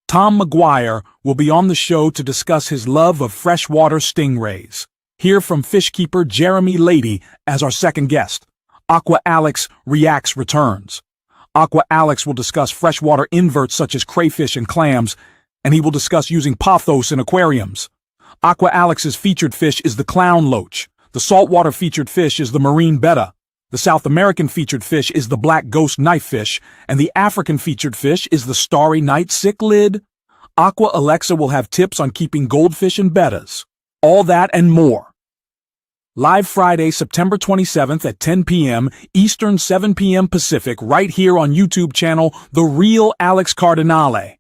Tom McGuire, will be on the show to discuss his love of freshwater stingrays. Hear from fishkeeper Jeremy Lady as our second guest. Aqua Alex Reacts returns. Aqua Alex will discuss freshwater inverts such as crayfish and clams, and he will discuss using pothos in aquariums. Aqua Alex's featured fish is the clown loach. The saltwater featured fish is the marine betta. The South American featured fish is the black ghost knifefish, and the African featured fish is the starry night cichlid. Aqua Alexa will have tips on keeping goldfish and bettas. All that and more. Live Friday, September 27th at 10 p.m. Eastern, 7 p.m. Pacific, right here on YouTube channel The Real Alex Cardinale.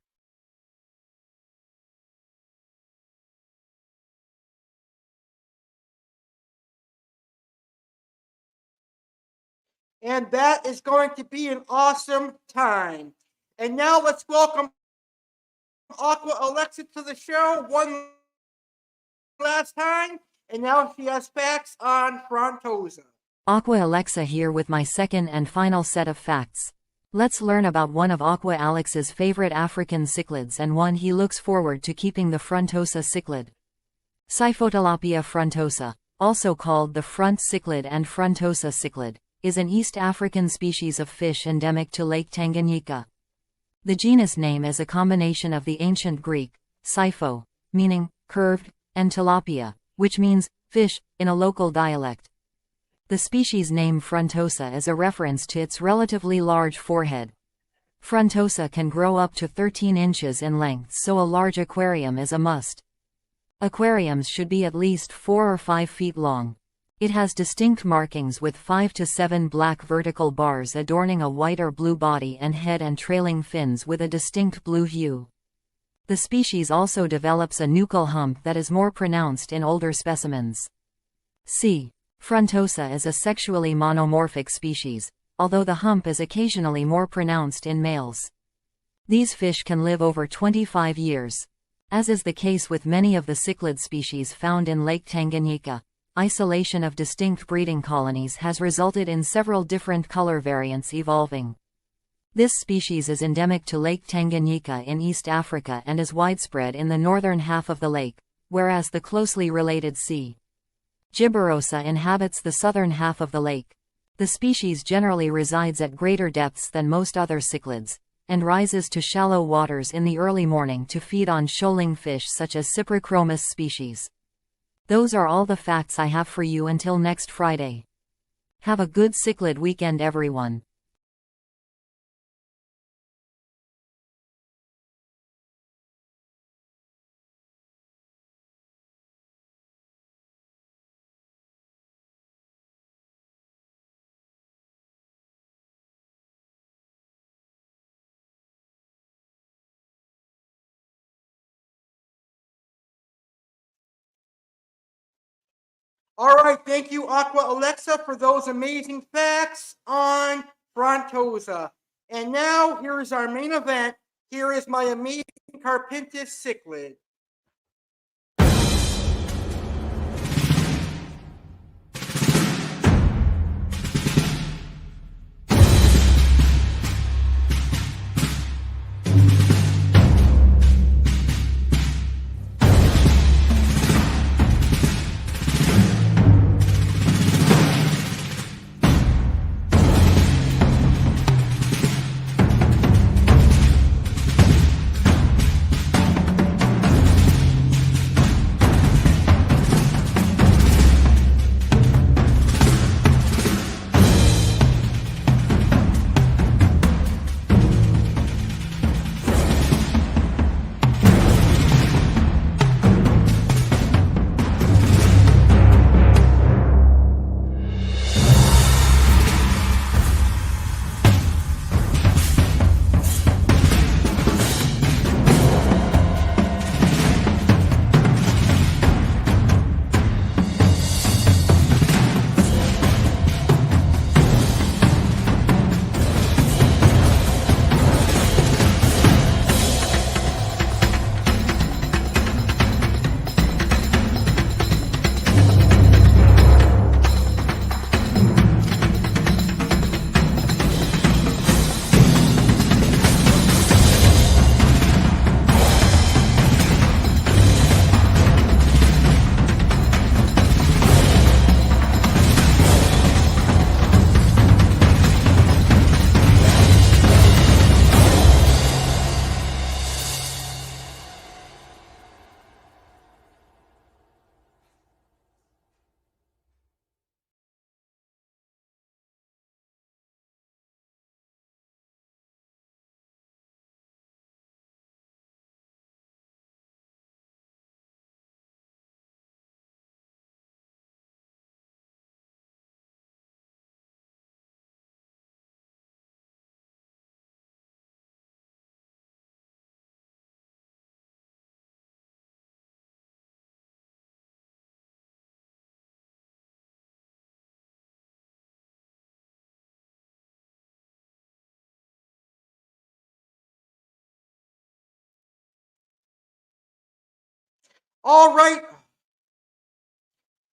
And that is going to be an awesome time. And now let's welcome Aqua Alexa to the show one last time. And now she has facts on Frontosa. Aqua Alexa here with my second and final set of facts. Let's learn about one of Aqua Alex's favorite African cichlids and one he looks forward to keeping, the Frontosa cichlid. Siphotilapia frontosa, also called the front cichlid and Frontosa cichlid, is an East African species of fish endemic to Lake Tanganyika. The genus name is a combination of the ancient Greek, sipho, meaning curved, and tilapia, which means fish, in a local dialect. The species name Frontosa is a reference to its relatively large forehead. Frontosa can grow up to 13 inches in length, so a large aquarium is a must. Aquariums should be at least 4 or 5 feet long. It has distinct markings with 5 to 7 black vertical bars adorning a white or blue body and head, and trailing fins with a distinct blue hue. The species also develops a nuchal hump that is more pronounced in older specimens. C. Frontosa is a sexually monomorphic species, although the hump is occasionally more pronounced in males. These fish can live over 25 years. As is the case with many of the cichlid species found in Lake Tanganyika, isolation of distinct breeding colonies has resulted in several different color variants evolving. This species is endemic to Lake Tanganyika in East Africa and is widespread in the northern half of the lake, whereas the closely related C. gibberosa inhabits the southern half of the lake. The species generally resides at greater depths than most other cichlids, and rises to shallow waters in the early morning to feed on shoaling fish such as Cyprichromis species. Those are all the facts I have for you until next Friday. Have a good cichlid weekend, everyone. All right, thank you, Aqua Alexa, for those amazing facts on Frontosa. And now, here is our main event. Here is my amazing Carpintis Cichlid.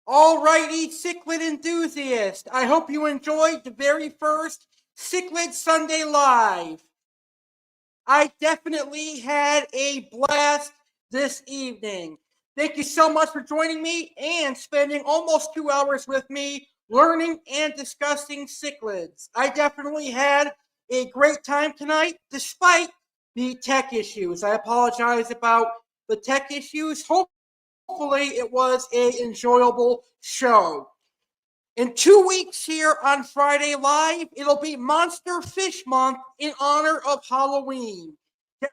All righty, Cichlid enthusiast. I hope you enjoyed the very first Cichlid Sunday Live. I definitely had a blast this evening. Thank you so much for joining me and spending almost 2 hours with me learning and discussing cichlids. I definitely had a great time tonight despite the tech issues. I apologize about the tech issues. Hopefully it was an enjoyable show. In 2 weeks here on Friday Live, it'll be Monster Fish Month in honor of Halloween. Get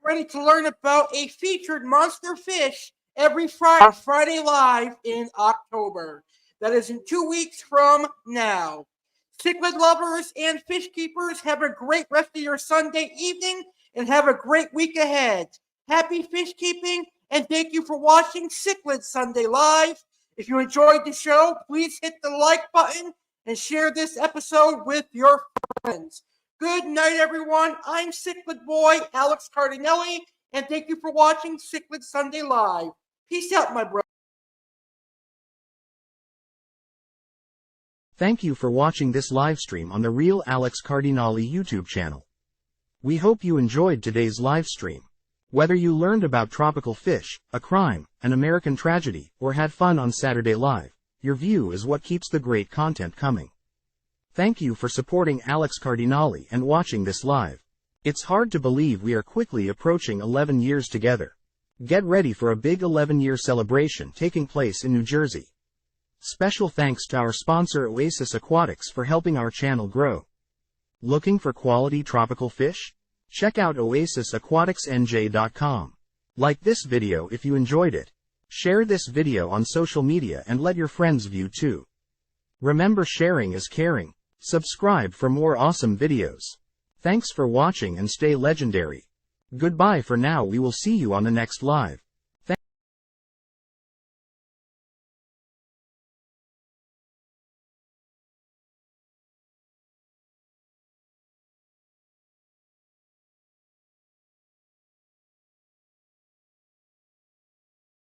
ready to learn about a featured monster fish every Friday on Friday Live in October. That is in 2 weeks from now. Cichlid lovers and fish keepers, have a great rest of your Sunday evening and have a great week ahead. Happy fish keeping, and thank you for watching Cichlid Sunday Live. If you enjoyed the show, please hit the like button and share this episode with your friends. Good night, everyone. I'm Cichlid Boy, Alex Cardinale, and thank you for watching Cichlid Sunday Live. Peace out, my brother. Thank you for watching this live stream on the Real Alex Cardinale YouTube channel. We hope you enjoyed today's live stream. Whether you learned about tropical fish, a crime, an American tragedy, or had fun on Saturday Live, your view is what keeps the great content coming. Thank you for supporting Alex Cardinale and watching this live. It's hard to believe we are quickly approaching 11 years together. Get ready for a big 11-year celebration taking place in New Jersey. Special thanks to our sponsor Oasis Aquatics for helping our channel grow. Looking for quality tropical fish? Check out oasisaquaticsnj.com. Like this video if you enjoyed it. Share this video on social media and let your friends view too. Remember, sharing is caring. Subscribe for more awesome videos. Thanks for watching and stay legendary. Goodbye for now. We will see you on the next live.